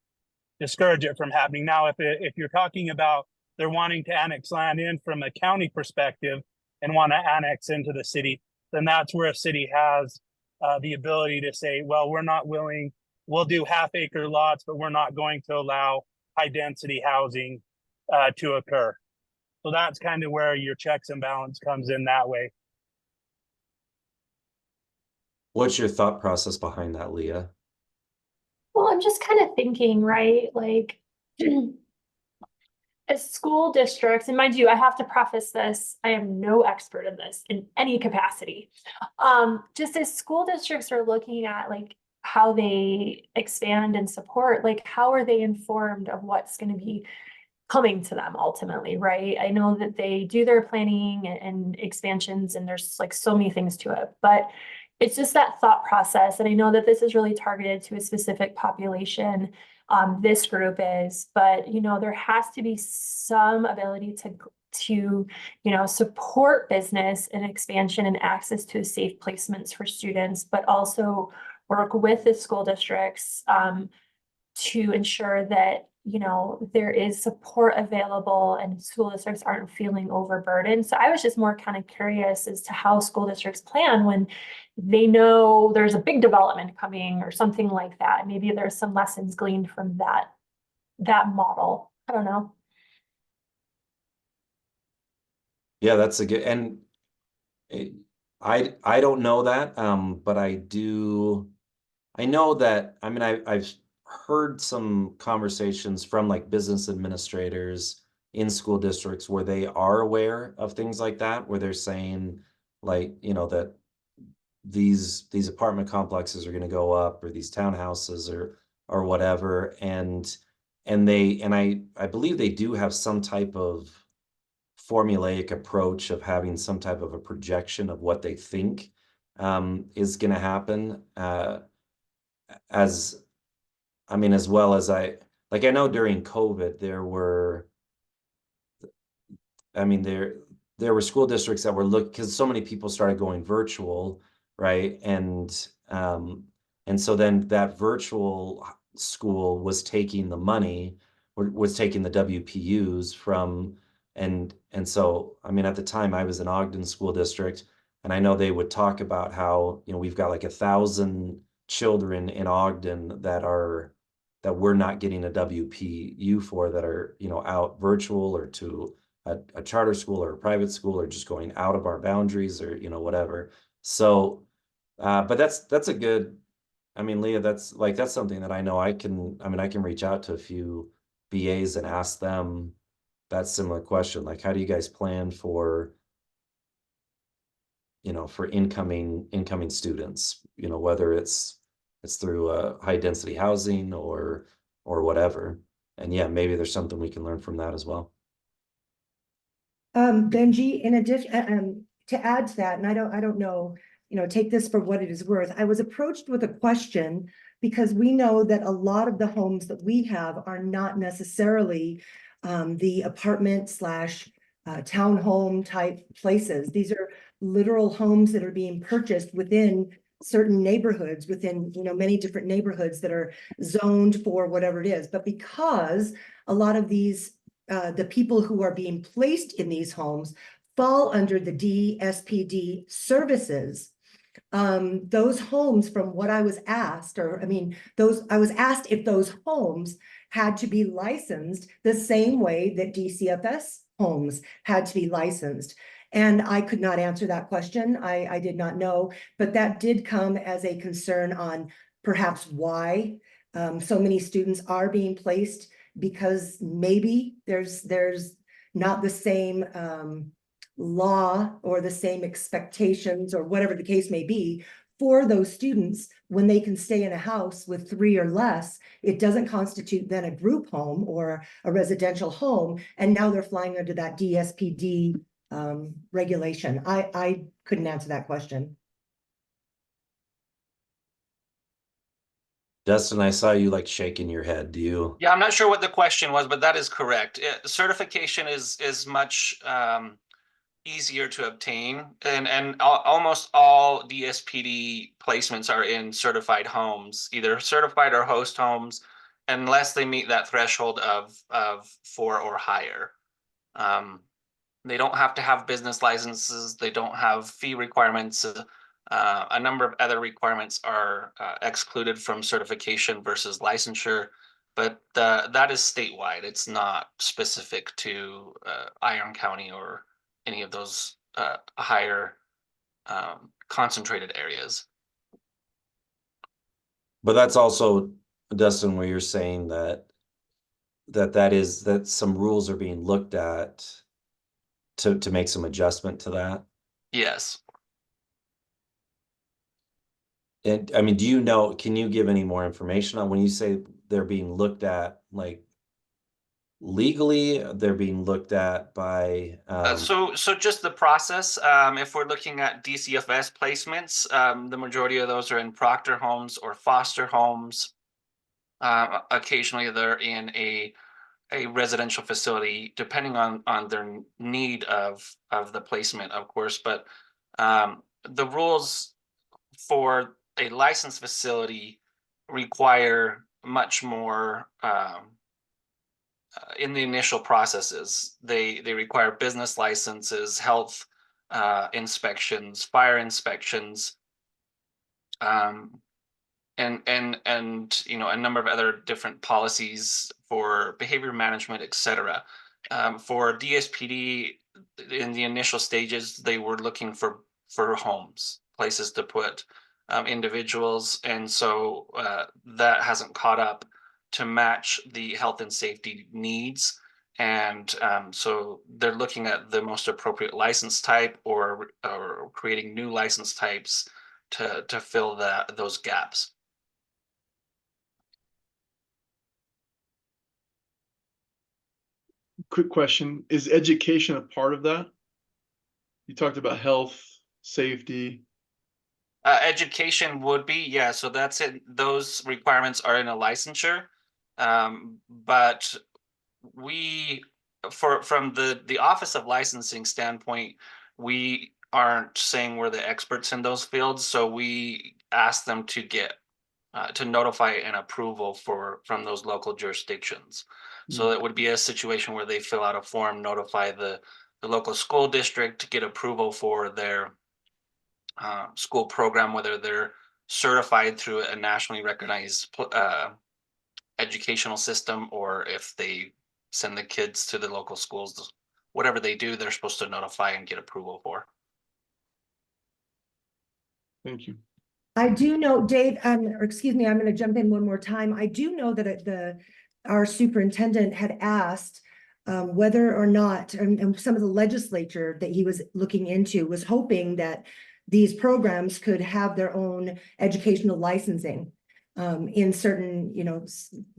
discourage it from happening. Now, if you're talking about they're wanting to annex land in from a county perspective and want to annex into the city, then that's where a city has the ability to say, well, we're not willing, we'll do half-acre lots, but we're not going to allow high-density housing to occur. So that's kind of where your checks and balance comes in that way. What's your thought process behind that, Leah? Well, I'm just kind of thinking, right? Like, as school districts, and mind you, I have to preface this, I am no expert in this in any capacity. Just as school districts are looking at like how they expand and support, like how are they informed of what's going to be coming to them ultimately, right? I know that they do their planning and expansions, and there's like so many things to it, but it's just that thought process. And I know that this is really targeted to a specific population. This group is, but there has to be some ability to support business and expansion and access to safe placements for students, but also work with the school districts to ensure that you know, there is support available and school districts aren't feeling overburdened. So I was just more kind of curious as to how school districts plan when they know there's a big development coming or something like that. Maybe there's some lessons gleaned from that model. I don't know. Yeah, that's a good, and I don't know that, but I know that, I mean, I've heard some conversations from like business administrators in school districts where they are aware of things like that, where they're saying like, you know, that these apartment complexes are going to go up, or these townhouses or whatever, and I believe they do have some type of formulaic approach of having some type of a projection of what they think is going to happen, as I mean, as well as I know during COVID there were school districts that were because so many people started going virtual, right? And so then that virtual school was taking the money, or was taking the WPUs from, and so, I mean, at the time I was in Ogden School District, and I know they would talk about how, you know, we've got like 1,000 children in Ogden that we're not getting a WPU for, that are, you know, out virtual or to a charter school or a private school, or just going out of our boundaries, or, you know, whatever. So, but that's a good, I mean, Leah, that's something that I know I can reach out to a few BAs and ask them that similar question. Like, how do you guys plan for, you know, for incoming students, you know, whether it's through high density housing or whatever. And yeah, maybe there's something we can learn from that as well. Benji, in addition, to add to that, and I don't know, you know, take this for what it is worth. I was approached with a question because we know that a lot of the homes that we have are not necessarily the apartment slash townhome type places. These are literal homes that are being purchased within certain neighborhoods, within, you know, many different neighborhoods that are zoned for whatever it is. But because a lot of these the people who are being placed in these homes fall under the DSPD services. Those homes, from what I was asked, I was asked if those homes had to be licensed the same way that DCFS homes had to be licensed. And I could not answer that question. I did not know, but that did come as a concern on perhaps why so many students are being placed, because maybe there's not the same law or the same expectations or whatever the case may be for those students when they can stay in a house with 3 or less. It doesn't constitute then a group home or a residential home, and now they're flying under that DSPD regulation. I couldn't answer that question. Dustin, I saw you like shaking your head. Do you? Yeah, I'm not sure what the question was, but that is correct. Certification is much easier to obtain, and almost all DSPD placements are in certified homes, either certified or host homes, unless they meet that threshold of 4 or higher. They don't have to have business licenses. They don't have fee requirements. A number of other requirements are excluded from certification versus licensure, but that is statewide. It's not specific to Iron County or any of those higher concentrated areas. But that's also, Dustin, where you're saying that some rules are being looked at to make some adjustment to that. Yes. And I mean, do you know, can you give any more information on when you say they're being looked at, like legally, they're being looked at by so just the process, if we're looking at DCFS placements, the majority of those are in proctor homes or foster homes. Occasionally they're in a residential facility, depending on their need of the placement, of course. But the rules for a licensed facility require much more in the initial processes. They require business licenses, health inspections, fire inspections, and you know, a number of other different policies for behavior management, etc. For DSPD, in the initial stages, they were looking for homes, places to put individuals, and so that hasn't caught up to match the health and safety needs. And so they're looking at the most appropriate license type or creating new license types to fill those gaps. Quick question, is education a part of that? You talked about health, safety. Education would be, yeah, so that's it. Those requirements are in a licensure. But we, from the Office of Licensing standpoint, we aren't saying we're the experts in those fields. So we ask them to get, to notify an approval from those local jurisdictions. So it would be a situation where they fill out a form, notify the local school district to get approval for their school program, whether they're certified through a nationally recognized educational system, or if they send the kids to the local schools. Whatever they do, they're supposed to notify and get approval for. Thank you. I do know, Dave, or excuse me, I'm going to jump in one more time. I do know that our superintendent had asked whether or not, and some of the legislature that he was looking into was hoping that these programs could have their own educational licensing in certain, you know,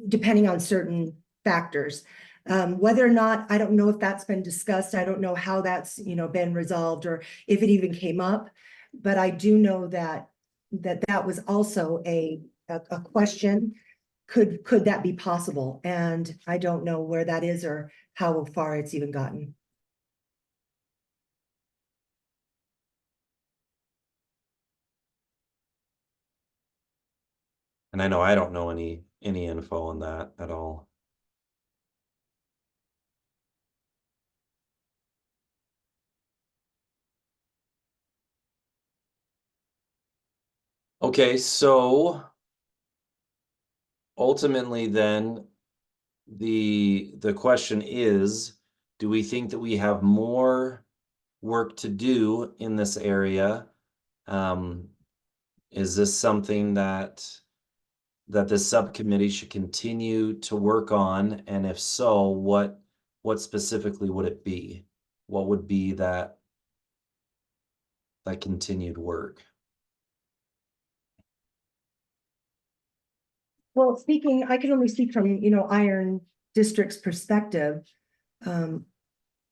depending on certain factors. Whether or not, I don't know if that's been discussed. I don't know how that's, you know, been resolved or if it even came up, but I do know that that was also a question. Could that be possible? And I don't know where that is or how far it's even gotten. And I know I don't know any info on that at all. Okay, so ultimately then the question is, do we think that we have more work to do in this area? Is this something that this subcommittee should continue to work on? And if so, what specifically would it be? What would be that continued work? Well, I can only speak from, you know, Iron District's perspective. I'm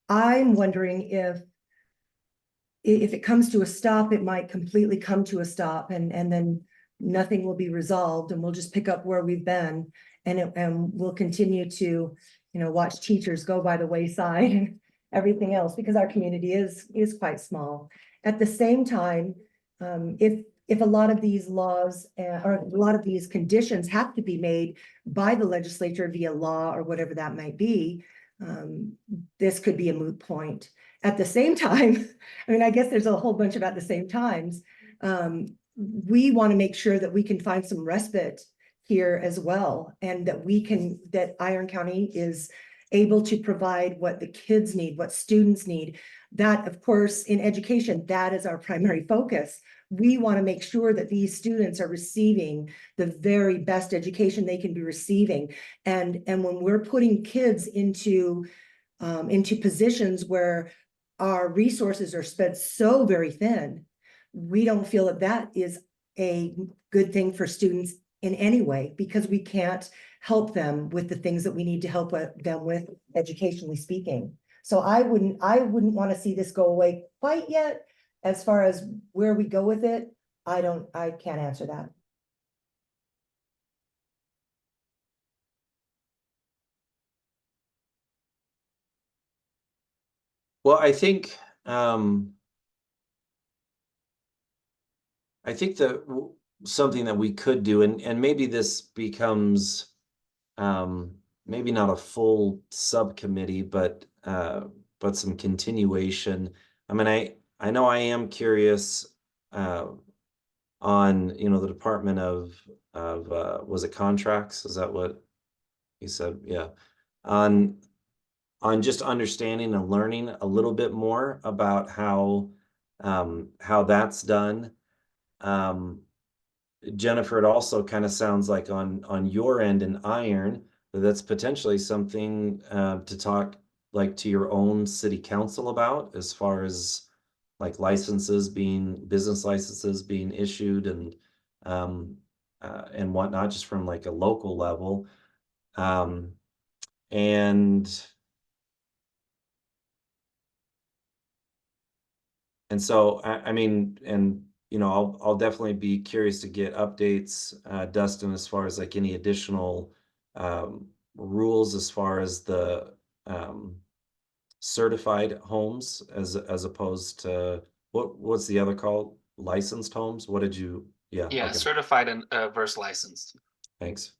wondering if it comes to a stop, it might completely come to a stop and then nothing will be resolved and we'll just pick up where we've been and we'll continue to, you know, watch teachers go by the wayside and everything else because our community is quite small. At the same time, if a lot of these laws or a lot of these conditions have to be made by the legislature via law or whatever that might be, this could be a moot point. At the same time, I mean, I guess there's a whole bunch of at the same times. We want to make sure that we can find some respite here as well, and that Iron County is able to provide what the kids need, what students need. That, of course, in education, that is our primary focus. We want to make sure that these students are receiving the very best education they can be receiving. And when we're putting kids into positions where our resources are spread so very thin, we don't feel that is a good thing for students in any way, because we can't help them with the things that we need to help them with educationally speaking. So I wouldn't want to see this go away quite yet. As far as where we go with it, I can't answer that. Well, I think that something that we could do, and maybe this becomes maybe not a full subcommittee, but some continuation. I mean, I know I am curious on, the Department of was it contracts? Is that what you said? Yeah. On just understanding and learning a little bit more about how that's done. Jennifer, it also kind of sounds like on your end in Iron, that's potentially something to talk like to your own city council about, as far as like business licenses being issued and whatnot, just from like a local level. And so, I mean, I'll definitely be curious to get updates, Dustin, as far as like any additional rules as far as the certified homes as opposed to what's the other called? Licensed homes? What did you? Yeah. Yeah, Okay. certified and versus licensed. Thanks.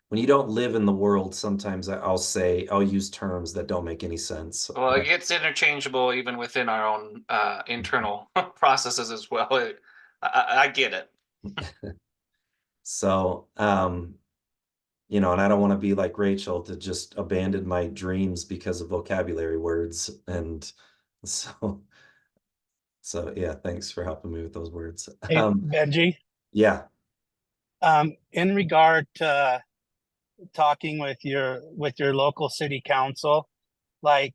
When you don't live in the world, sometimes I'll use terms that don't make any sense. Well, it gets interchangeable even within our own internal processes as well. I get it. So, and I don't want to be like Rachel to just abandon my dreams because of vocabulary words. And so yeah, thanks for helping me with those words. Hey, Benji, Yeah. in regard to talking with your local city council, like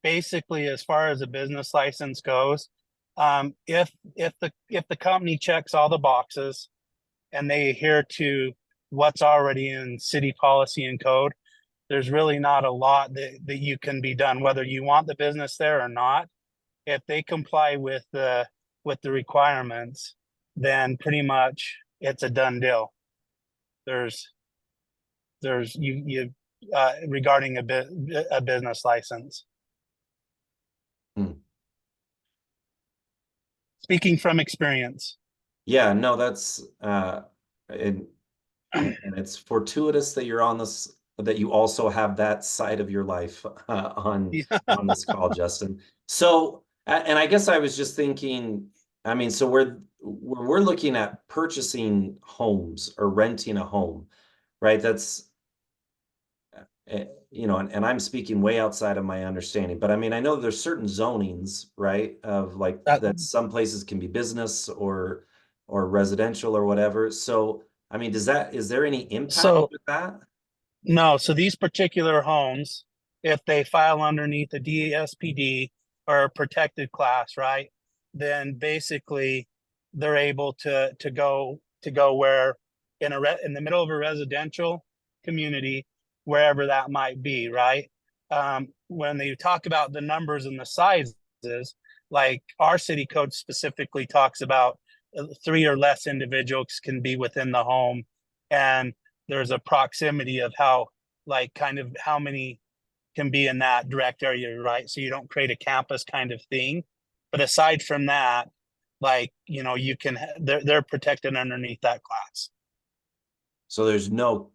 basically as far as a business license goes, if the company checks all the boxes and they adhere to what's already in city policy and code, there's really not a lot that you can be done, whether you want the business there or not. If they comply with the requirements, then pretty much it's a done deal. There's you regarding a business license. Speaking from experience. Yeah, no, that's and it's fortuitous that you're on this, that you also have that side of your life on this call, Justin. So, and I guess I was just thinking, I mean, so we're looking at purchasing homes or renting a home, right? That's and I'm speaking way outside of my understanding, but I mean, I know there's certain zonings, right? Of like that some places can be business or residential or whatever. So, I mean, is there any impact with that? No, so these particular homes, if they file underneath the DSPD or a protected class, right, then basically they're able to go where in the middle of a residential community, wherever that might be, right? When they talk about the numbers and the sizes, like our city code specifically talks about 3 or less individuals can be within the home, and there's a proximity of how, like, kind of how many can be in that direct area, right? So you don't create a campus kind of thing. But aside from that, like, you can, they're protected underneath that class. So there's no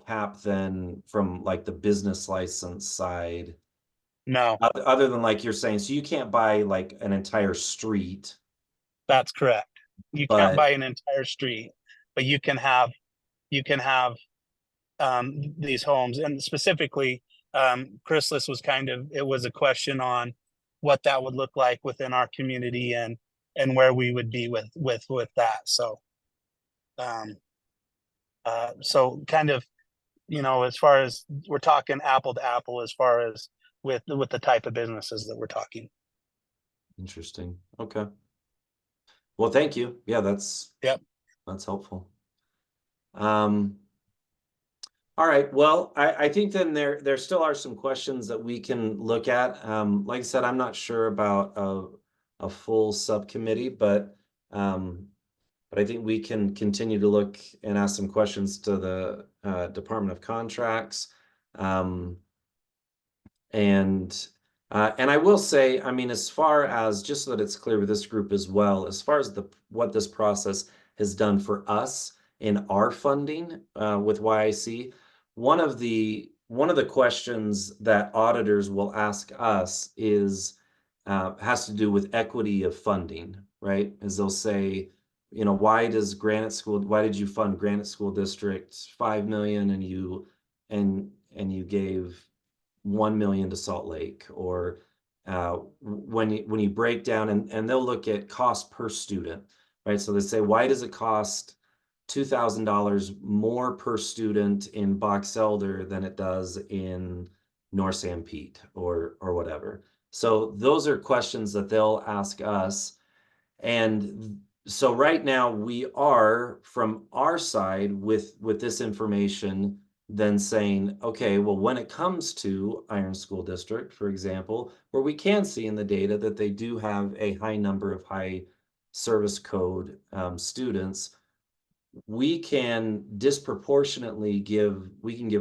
cap then from like the business license side. No. Other than like you're saying, so you can't buy like an entire street. That's correct. You can't buy an entire street, but you can have these homes. And specifically, Chrysalis was it was a question on what that would look like within our community and where we would be with that. So so kind of, as far as we're talking apple to apple, as far as with the type of businesses that we're talking. Interesting. Okay. Well, thank you. Yeah, that's helpful. All right. Well, I think then there still are some questions that we can look at. Like I said, I'm not sure about a full subcommittee, but I think we can continue to look and ask some questions to the Department of Contracts. And I will say, I mean, as far as, just so that it's clear with this group as well, as far as what this process has done for us in our funding with YIC, one of the questions that auditors will ask us is has to do with equity of funding, right? Is they'll say, you know, why did you fund Granite School District 5 million and you gave 1 million to Salt Lake? Or when you break down, and they'll look at cost per student, right? So they say, why does it cost $2,000 more per student in Box Elder than it does in North San Pete or whatever? So those are questions that they'll ask us. And so right now we are, from our side, with this information, then saying, okay, well, when it comes to Iron School District, for example, where we can see in the data that they do have a high number of high service code students, we can disproportionately give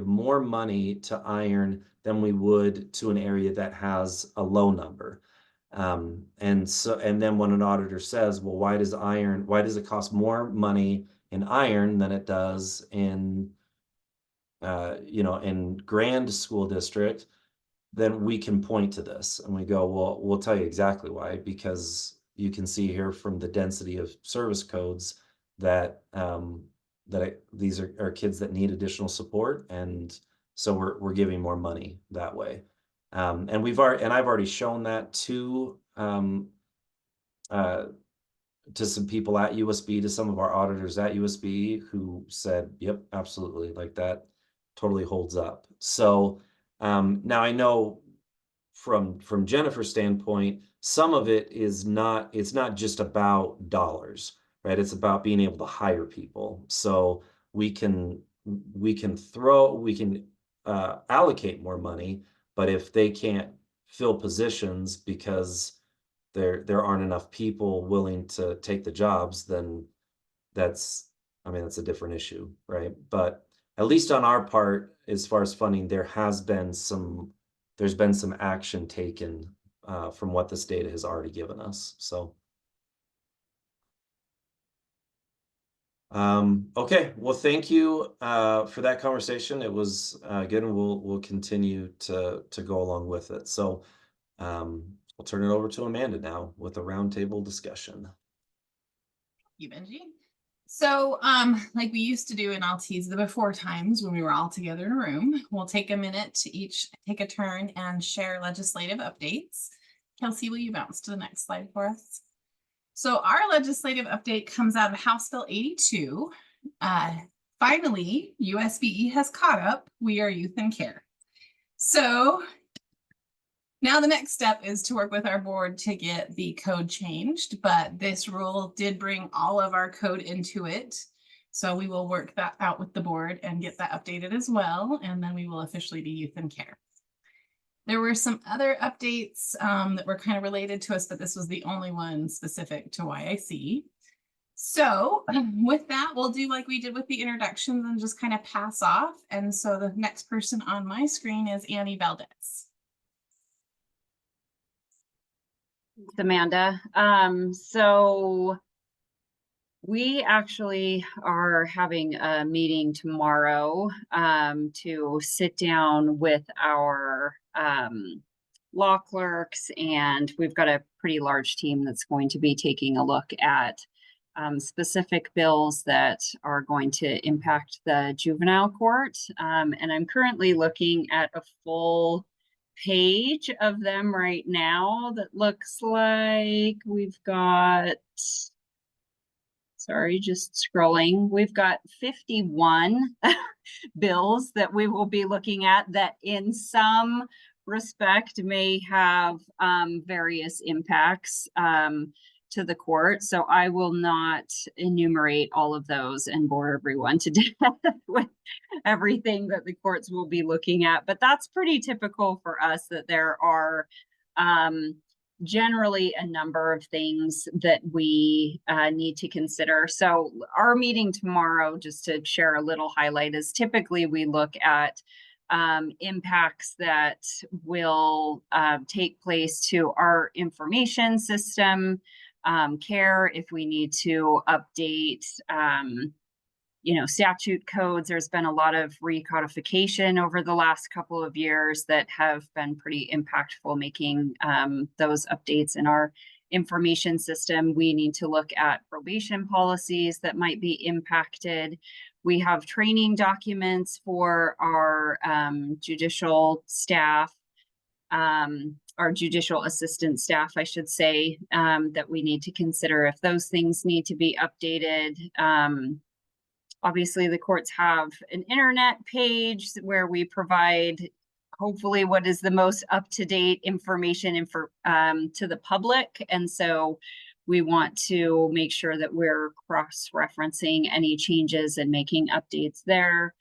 more money to Iron than we would to an area that has a low number. And then when an auditor says, well, why does it cost more money in Iron than it does in in Grand School District, then we can point to this and we go, well, we'll tell you exactly why, because you can see here from the density of service codes that these are kids that need additional support, and so we're giving more money that way. And I've already shown that to some people at USBE, to some of our auditors at USBE, who said, yep, absolutely, like that totally holds up. So now I know from Jennifer's standpoint, some of it is it's not just about dollars, right? It's about being able to hire people. So we can allocate more money, but if they can't fill positions because there aren't enough people willing to take the jobs, then that's a different issue, right? But at least on our part, as far as funding, there's been some action taken from what this data has already given us. So okay, well, thank you for that conversation. It was good, and we'll continue to go along with it. So we'll turn it over to Amanda now with a roundtable discussion. Thank you, Benji. So like we used to do in LTs the before times when we were all together in a room, we'll take a minute to each take a turn and share legislative updates. Kelsey, will you bounce to the next slide for us? So our legislative update comes out of House Bill 82. Finally, USBE has caught up. We are youth in care. So now the next step is to work with our board to get the code changed, but this rule did bring all of our code into it. So we will work that out with the board and get that updated as well. And then we will officially be youth in care. There were some other updates that were kind of related to us, but this was the only one specific to YIC. So with that, we'll do like we did with the introductions and just kind of pass off. And so the next person on my screen is Annie Valdez. Amanda. So we actually are having a meeting tomorrow to sit down with our law clerks, and we've got a pretty large team that's going to be taking a look at specific bills that are going to impact the juvenile court. And I'm currently looking at a full page of them right now that looks like we've got, sorry, just scrolling. We've got 51 bills that we will be looking at that in some respect may have various impacts to the court. So I will not enumerate all of those and bore everyone to death with everything that the courts will be looking at. But that's pretty typical for us, that there are generally a number of things that we need to consider. So our meeting tomorrow, just to share a little highlight, is typically we look at impacts that will take place to our information system, care, if we need to update statute codes. There's been a lot of recodification over the last couple of years that have been pretty impactful, making those updates in our information system. We need to look at probation policies that might be impacted. We have training documents for our judicial staff, our judicial assistant staff, I should say, that we need to consider if those things need to be updated. Obviously, the courts have an internet page where we provide hopefully what is the most up-to-date information to the public. And so we want to make sure that we're cross-referencing any changes and making updates there.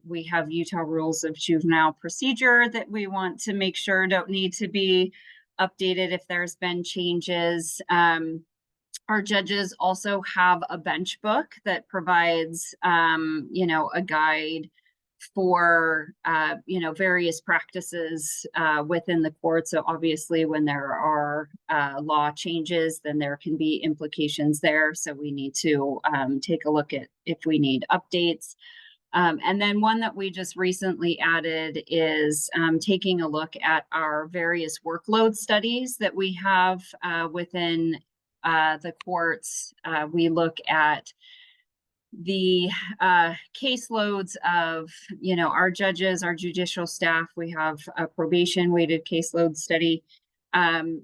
We have Utah rules of juvenile procedure that we want to make sure don't need to be updated if there's been changes. Our judges also have a bench book that provides, a guide for, various practices within the court. So obviously when there are law changes, then there can be implications there. So we need to take a look at if we need updates. And then one that we just recently added is taking a look at our various workload studies that we have within the courts. We look at the caseloads of, our judges, our judicial staff. We have a probation weighted caseload study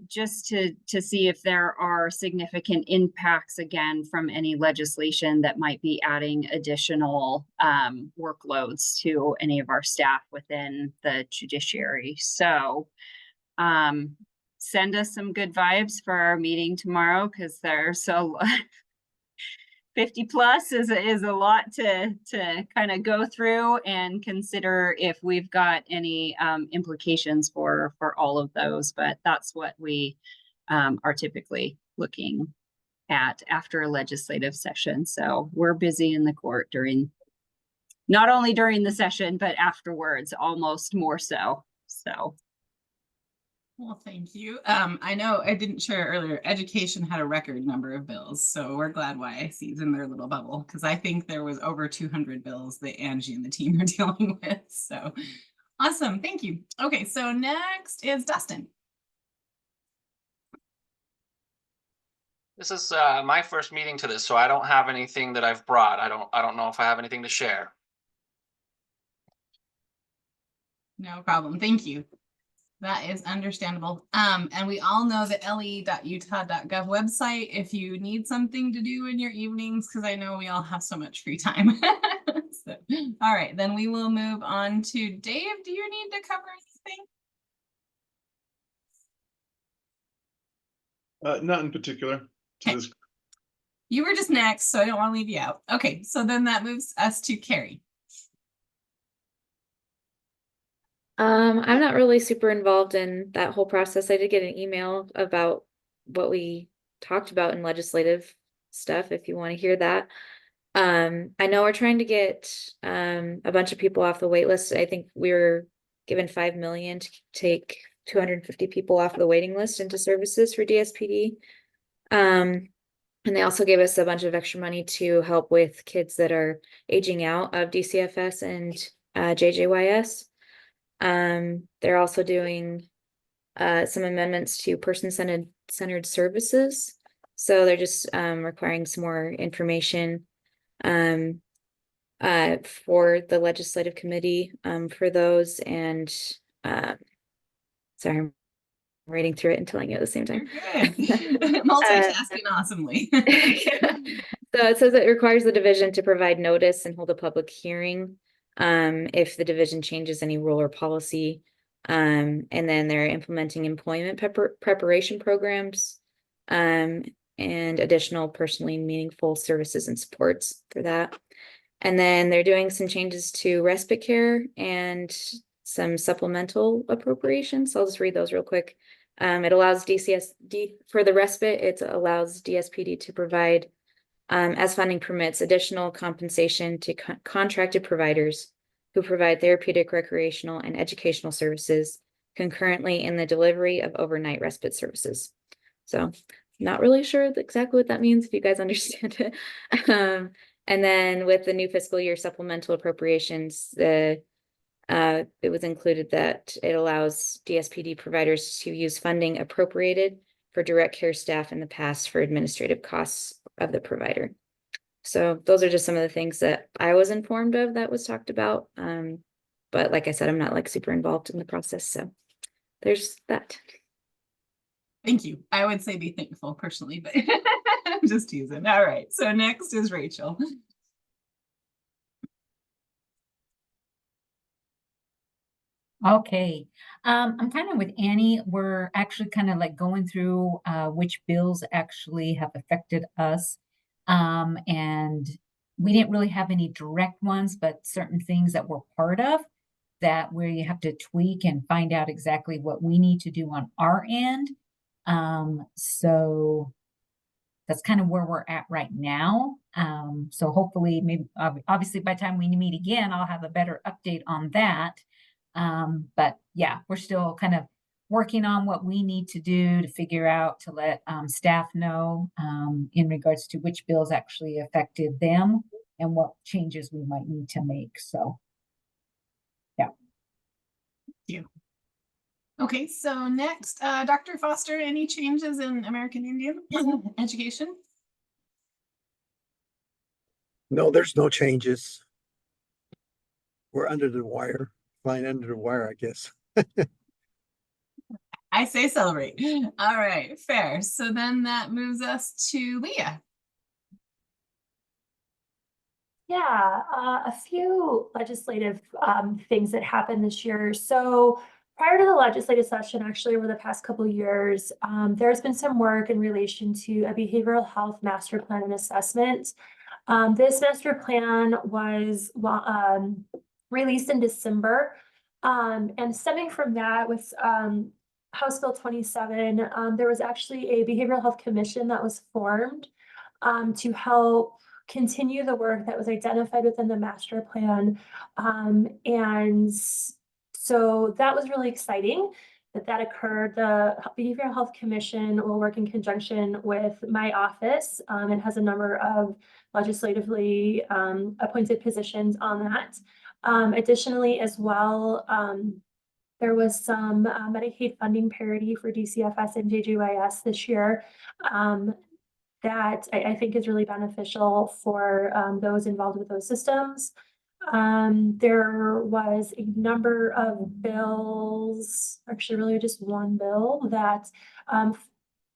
just to see if there are significant impacts again from any legislation that might be adding additional workloads to any of our staff within the judiciary. So send us some good vibes for our meeting tomorrow, because there's 50 plus is a lot to kind of go through and consider if we've got any implications for all of those. But that's what we are typically looking at after a legislative session. So we're busy in the court not only during the session, but afterwards, almost more so. So. Well, thank you. I know I didn't share earlier, education had a record number of bills, so we're glad YIC is in their little bubble, because I think there was over 200 bills that Angie and the team are dealing with. So awesome. Thank you. Okay, so next is Dustin. This is my first meeting to this, so I don't have anything that I've brought. I don't know if I have anything to share. No problem. Thank you. That is understandable. And we all know the le.utah.gov website if you need something to do in your evenings, because I know we all have so much free time. So, all right, then we will move on to Dave. Do you need to cover anything? Not in particular. Okay. You were just next, so I don't want to leave you out. Okay, so then that moves us to Carrie. I'm not really super involved in that whole process. I did get an email about what we talked about in legislative stuff, if you want to hear that. I know we're trying to get a bunch of people off the wait list. I think we were given $5 million to take 250 people off the waiting list into services for DSPD. And they also gave us a bunch of extra money to help with kids that are aging out of DCFS and JJYS. They're also doing some amendments to person-centered services. So they're just requiring some more information for the legislative committee for those. And sorry, I'm reading through it and telling you at the same time. Multitasking awesomely. So it says it requires the division to provide notice and hold a public hearing if the division changes any rule or policy. And then they're implementing employment preparation programs and additional personally meaningful services and supports for that. And then they're doing some changes to respite care and some supplemental appropriations. So I'll just read those real quick. It allows DCSD for the respite. It allows DSPD to provide, as funding permits, additional compensation to contracted providers who provide therapeutic, recreational, and educational services concurrently in the delivery of overnight respite services. So not really sure exactly what that means, if you guys understand it. And then with the new fiscal year supplemental appropriations, it was included that it allows DSPD providers to use funding appropriated for direct care staff in the past for administrative costs of the provider. So those are just some of the things that I was informed of that was talked about. But like I said, I'm not like super involved in the process. So there's that. Thank you. I would say be thankful personally, but I'm just teasing. All right. So next is Rachel. Okay, I'm kind of with Annie. We're actually kind of like going through which bills actually have affected us. And we didn't really have any direct ones, but certain things that we're part of that where you have to tweak and find out exactly what we need to do on our end. So that's kind of where we're at right now. So hopefully, maybe obviously by the time we meet again, I'll have a better update on that. But yeah, we're still kind of working on what we need to do to figure out to let staff know in regards to which bills actually affected them and what changes we might need to make. So, yeah. Thank you. Okay, so next, Dr. Foster, any changes in American Indian education? No, there's no changes. We're under the wire, flying under the wire, I guess. I say celebrate. All right, fair. So then that moves us to Leah. Yeah, a few legislative things that happened this year. So prior to the legislative session, actually over the past couple of years, there's been some work in relation to a behavioral health master plan and assessment. This master plan was released in December. And stemming from that with House Bill 27, there was actually a behavioral health commission that was formed to help continue the work that was identified within the master plan. And so that was really exciting that occurred. The Behavioral Health Commission will work in conjunction with my office and has a number of legislatively appointed positions on that. Additionally, as well, there was some Medicaid funding parity for DCFS and JJYS this year that I think is really beneficial for those involved with those systems. There was a number of bills, actually really just one bill that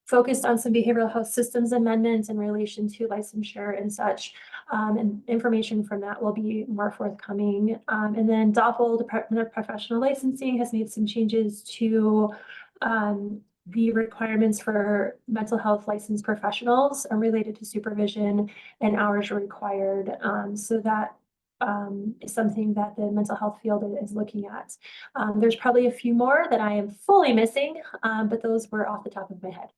focused on some behavioral health systems amendments in relation to licensure and such. And information from that will be more forthcoming. And then DOPL, Department of Professional Licensing, has made some changes to the requirements for mental health licensed professionals related to supervision and hours required. So that is something that the mental health field is looking at. There's probably a few more that I am fully missing, but those were off the top of my head.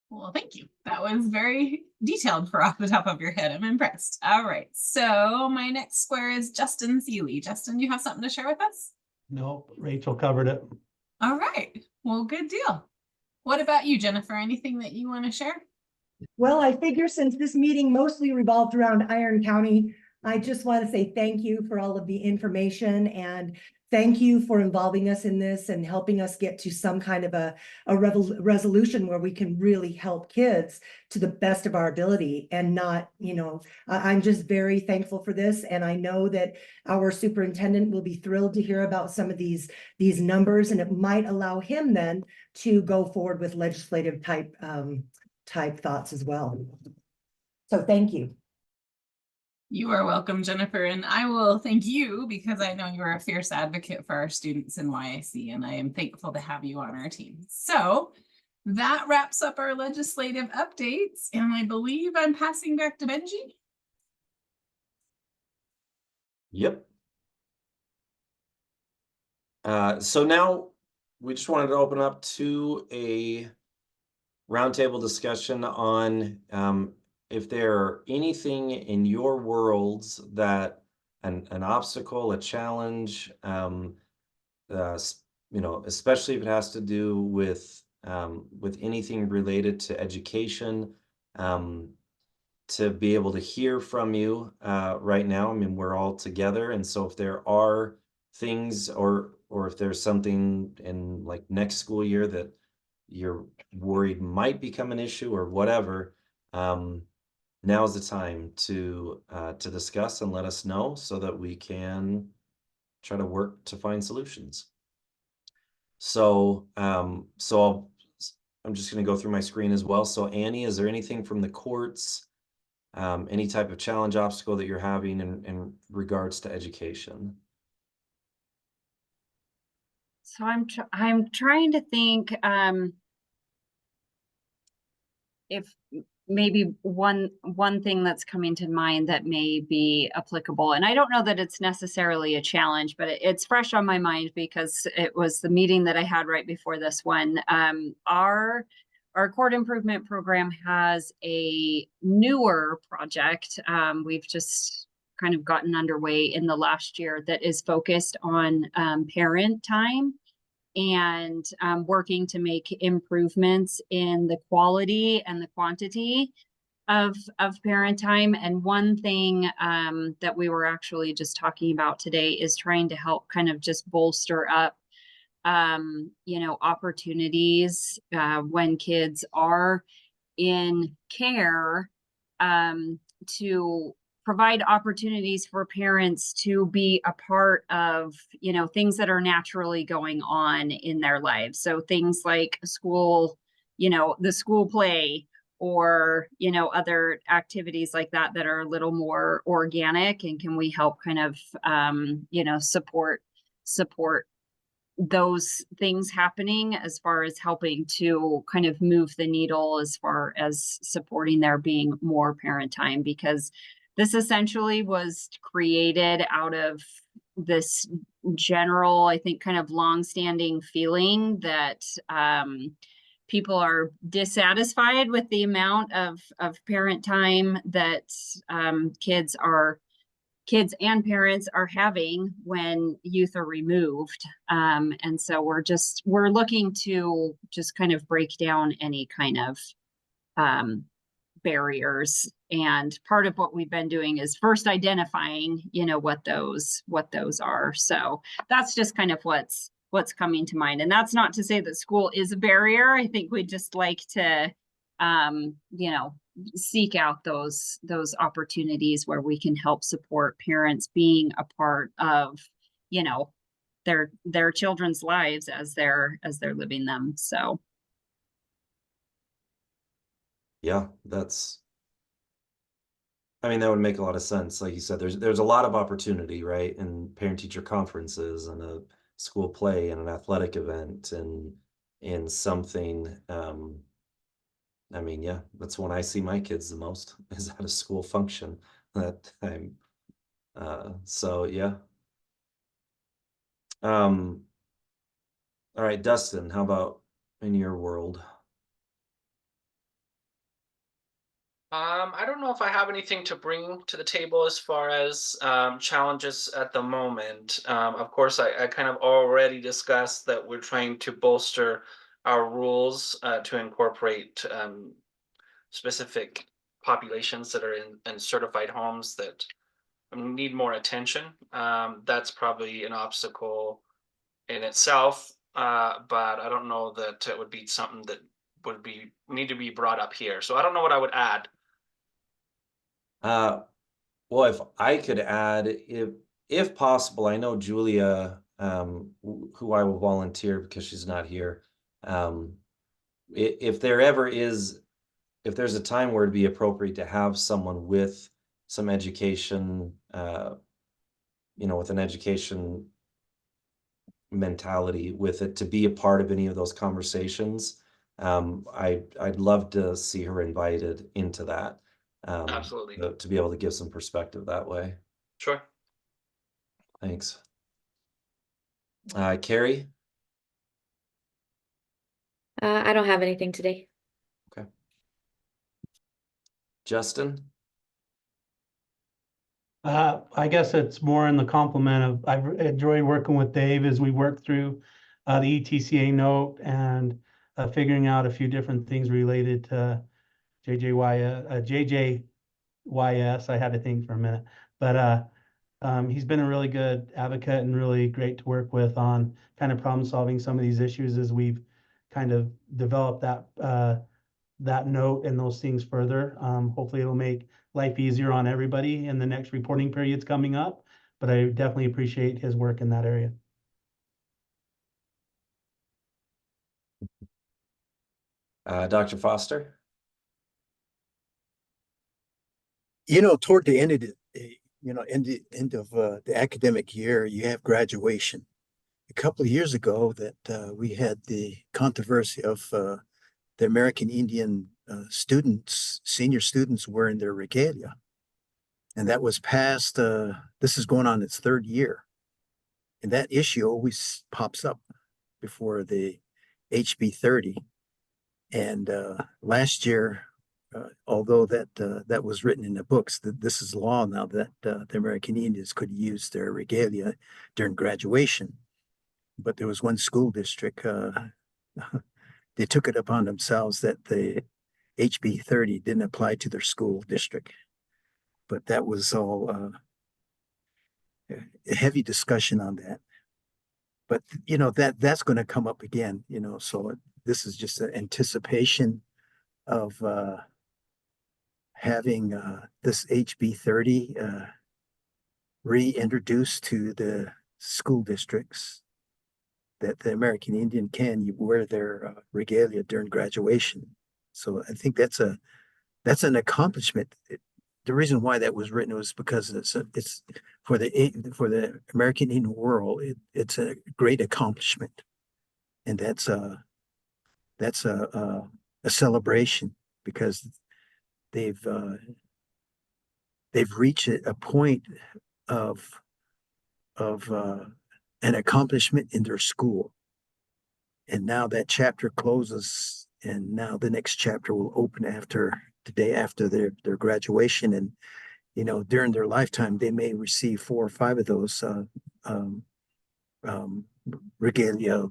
Well, thank you. That was very detailed for off the top of your head. I'm impressed. All right. So my next square is Justin Seeley. Justin, you have something to share with us? Nope, Rachel covered it. All right. Well, good deal. What about you, Jennifer? Anything that you want to share? Well, I figure since this meeting mostly revolved around Iron County, I just want to say thank you for all of the information and thank you for involving us in this and helping us get to some kind of a resolution where we can really help kids to the best of our ability and not, I'm just very thankful for this. And I know that our superintendent will be thrilled to hear about some of these numbers, and it might allow him then to go forward with legislative type thoughts as well. So thank you. You are welcome, Jennifer, and I will thank you because I know you are a fierce advocate for our students in YIC, and I am thankful to have you on our team. So that wraps up our legislative updates, and I believe I'm passing back to Benji. Yep. So now we just wanted to open up to a roundtable discussion on if there anything in your worlds that an obstacle, a challenge, especially if it has to do with anything related to education, to be able to hear from you right now. I mean, we're all together, and so if there are things or if there's something in like next school year that you're worried might become an issue or whatever, now's the time to discuss and let us know so that we can try to work to find solutions. So I'm just going to go through my screen as well. So Annie, is there anything from the courts, any type of challenge obstacle that you're having in regards to education? So I'm trying to think if maybe one thing that's coming to mind that may be applicable. And I don't know that it's necessarily a challenge, but it's fresh on my mind because it was the meeting that I had right before this one. Our court improvement program has a newer project. We've just kind of gotten underway in the last year that is focused on parent time and working to make improvements in the quality and the quantity of parent time. And one thing that we were actually just talking about today is trying to help kind of just bolster up opportunities when kids are in care to provide opportunities for parents to be a part of, things that are naturally going on in their lives. So things like school, the school play or, other activities like that that are a little more organic, and can we help kind of, support those things happening as far as helping to kind of move the needle as far as supporting there being more parent time, because this essentially was created out of this general, I think, kind of longstanding feeling that people are dissatisfied with the amount of parent time that kids and parents are having when youth are removed. And so we're looking to just kind of break down any kind of barriers. And part of what we've been doing is first identifying, what those are. So that's just kind of what's coming to mind. And that's not to say that school is a barrier. I think we'd just like to, seek out those opportunities where we can help support parents being a part of, their children's lives as they're living them. So. Yeah, that would make a lot of sense. Like you said, there's a lot of opportunity, right? In parent-teacher conferences and a school play and an athletic event and in something. Yeah, that's when I see my kids the most is at a school function that time. So yeah. All right, Dustin, how about in your world? I don't know if I have anything to bring to the table as far as challenges at the moment. Of course, I kind of already discussed that we're trying to bolster our rules to incorporate specific populations that are in certified homes that need more attention. That's probably an obstacle in itself, but I don't know that it would be something that would need to be brought up here. So I don't know what I would add. Well, if I could add, if possible, I know Julia, who I will volunteer because she's not here. If there's a time where it'd be appropriate to have someone with some education, with an education mentality with it to be a part of any of those conversations, I'd love to see her invited into that. Absolutely. To be able to give some perspective that way. Sure. Thanks. Carrie? I don't have anything today. Okay. Justin? I guess it's more in the complement of, I've enjoyed working with Dave as we work through the ETCA note and figuring out a few different things related to JJYS, JJYS. I had to think for a minute, but he's been a really good advocate and really great to work with on kind of problem solving some of these issues as we've kind of developed that note and those things further. Hopefully it'll make life easier on everybody in the next reporting periods coming up, but I definitely appreciate his work in that area. Dr. Foster? Toward the end of end of the academic year, you have graduation. A couple of years ago that we had the controversy of the American Indian students, senior students wearing their regalia. And that was passed, this is going on its third year. And that issue always pops up before the HB 30. And last year, although that was written in the books, that this is law now that the American Indians could use their regalia during graduation. But there was one school district, they took it upon themselves that the HB 30 didn't apply to their school district. But that was all a heavy discussion on that. But that's going to come up again, so this is just an anticipation of having this HB 30 reintroduced to the school districts, that the American Indian can wear their regalia during graduation. So I think that's an accomplishment. The reason why that was written was because it's for the American Indian world. It's a great accomplishment, and that's a celebration because they've reached a point of an accomplishment in their school, and now that chapter closes, and now the next chapter will open after the day after their graduation. And during their lifetime they may receive 4 or 5 of those regalia.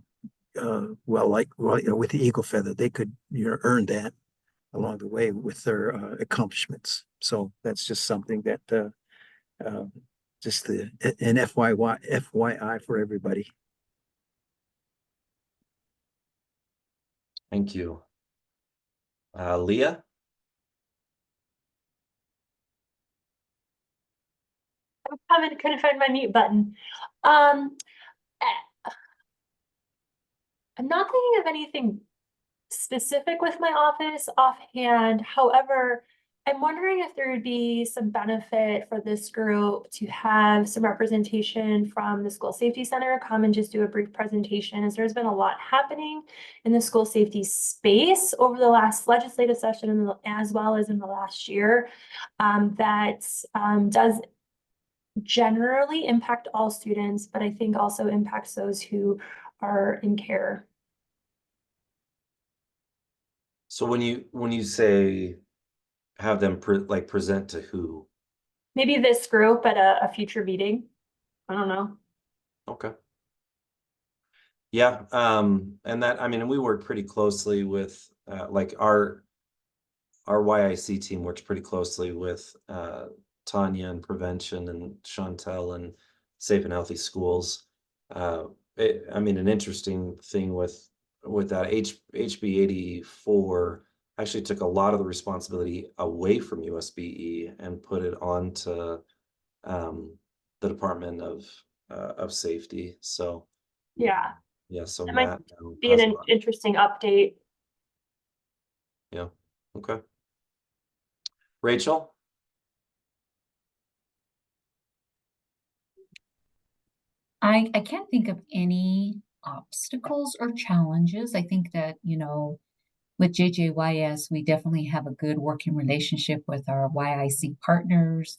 With the eagle feather, they could earn that along the way with their accomplishments. So that's just something that just an FYI for everybody. Thank you. Leah? I couldn't find my mute button. I'm not thinking of anything specific with my office offhand. However, I'm wondering if there would be some benefit for this group to have some representation from the School Safety Center come and just do a brief presentation, as there's been a lot happening in the school safety space over the last legislative session as well as in the last year, that does generally impact all students, but I think also impacts those who are in care. So when you say have them present to who? Maybe this group at a future meeting. I don't know. Okay. Yeah, and that, I mean, we work pretty closely with like our YIC team works pretty closely with Tanya and prevention and Chantel and Safe and Healthy Schools. I mean, an interesting thing with that HB 84 actually took a lot of the responsibility away from USBE and put it onto the Department of Safety. So Yeah, so that Matt might be an interesting update. Yeah. Okay. Rachel? I can't think of any obstacles or challenges. I think that, with JJYS, we definitely have a good working relationship with our YIC partners,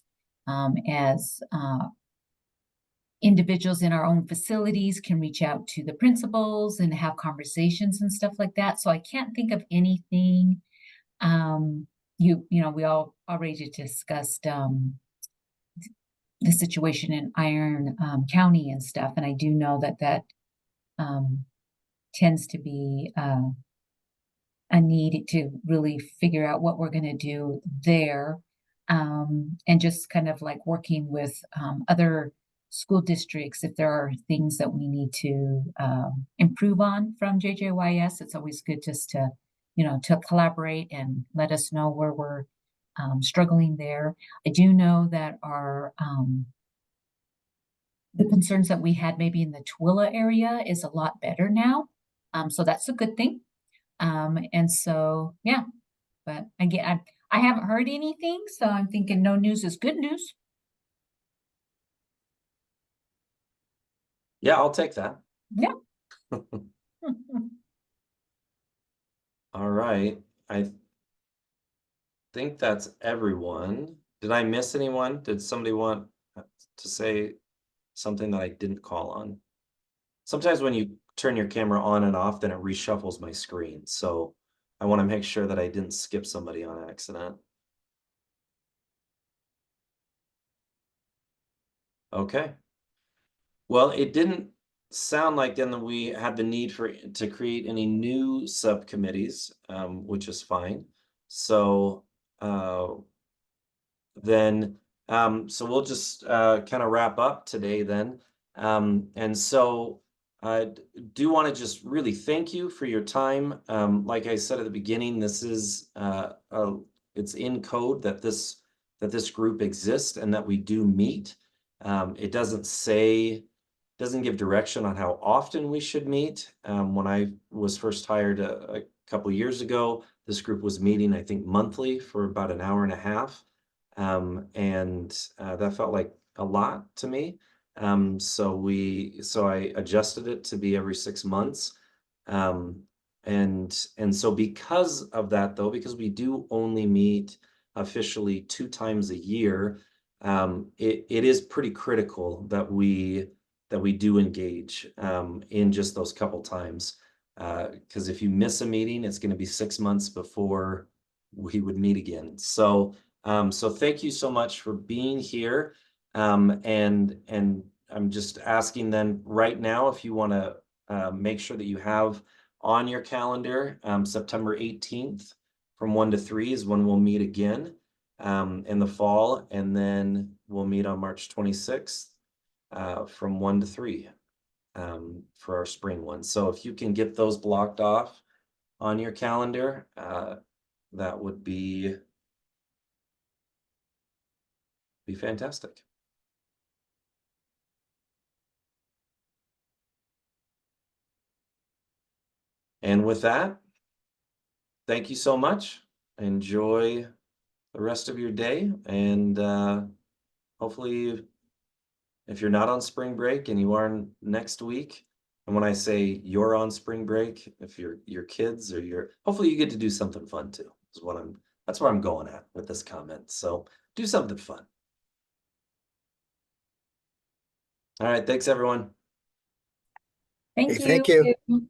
as individuals in our own facilities can reach out to the principals and have conversations and stuff like that. So I can't think of anything. We all already discussed the situation in Iron County and stuff, and I do know that tends to be a need to really figure out what we're going to do there. and just kind of like working with other school districts if there are things that we need to improve on from JJYS. It's always good just to, to collaborate and let us know where we're struggling there. I do know that our the concerns that we had maybe in the Tooele area is a lot better now. So that's a good thing. And so, yeah, but again, I haven't heard anything, so I'm thinking no news is good news. Yeah, I'll take that. Yeah. All right. I think that's everyone. Did I miss anyone? Did somebody want to say something that I didn't call on? Sometimes when you turn your camera on and off, then it reshuffles my screen. So I want to make sure that I didn't skip somebody on accident. Okay. Well, it didn't sound like then that we had the need to create any new subcommittees, which is fine. So then so we'll just kind of wrap up today then. And so I do want to just really thank you for your time. Like I said at the beginning, this is it's in code that this group exists and that we do meet. It doesn't give direction on how often we should meet. When I was first hired a couple years ago, this group was meeting, I think, monthly for about an hour and a half. And that felt like a lot to me. So I adjusted it to be every 6 months. And so because of that, though, because we do only meet officially 2 times a year, it is pretty critical that we do engage in just those couple times. Because if you miss a meeting, it's going to be 6 months before we would meet again. So thank you so much for being here. And I'm just asking then right now, if you want to make sure that you have on your calendar, September 18th from 1 to 3 is when we'll meet again in the fall. And then we'll meet on March 26th from 1 to 3 for our spring one. So if you can get those blocked off on your calendar, that would be fantastic. And with that, thank you so much. Enjoy the rest of your day. And hopefully, if you're not on spring break and you are next week, and when I say you're on spring break, if your kids or hopefully you get to do something fun too, that's where I'm going at with this comment. So do something fun. All right. Thanks, everyone. Thank Hey, thank you. you.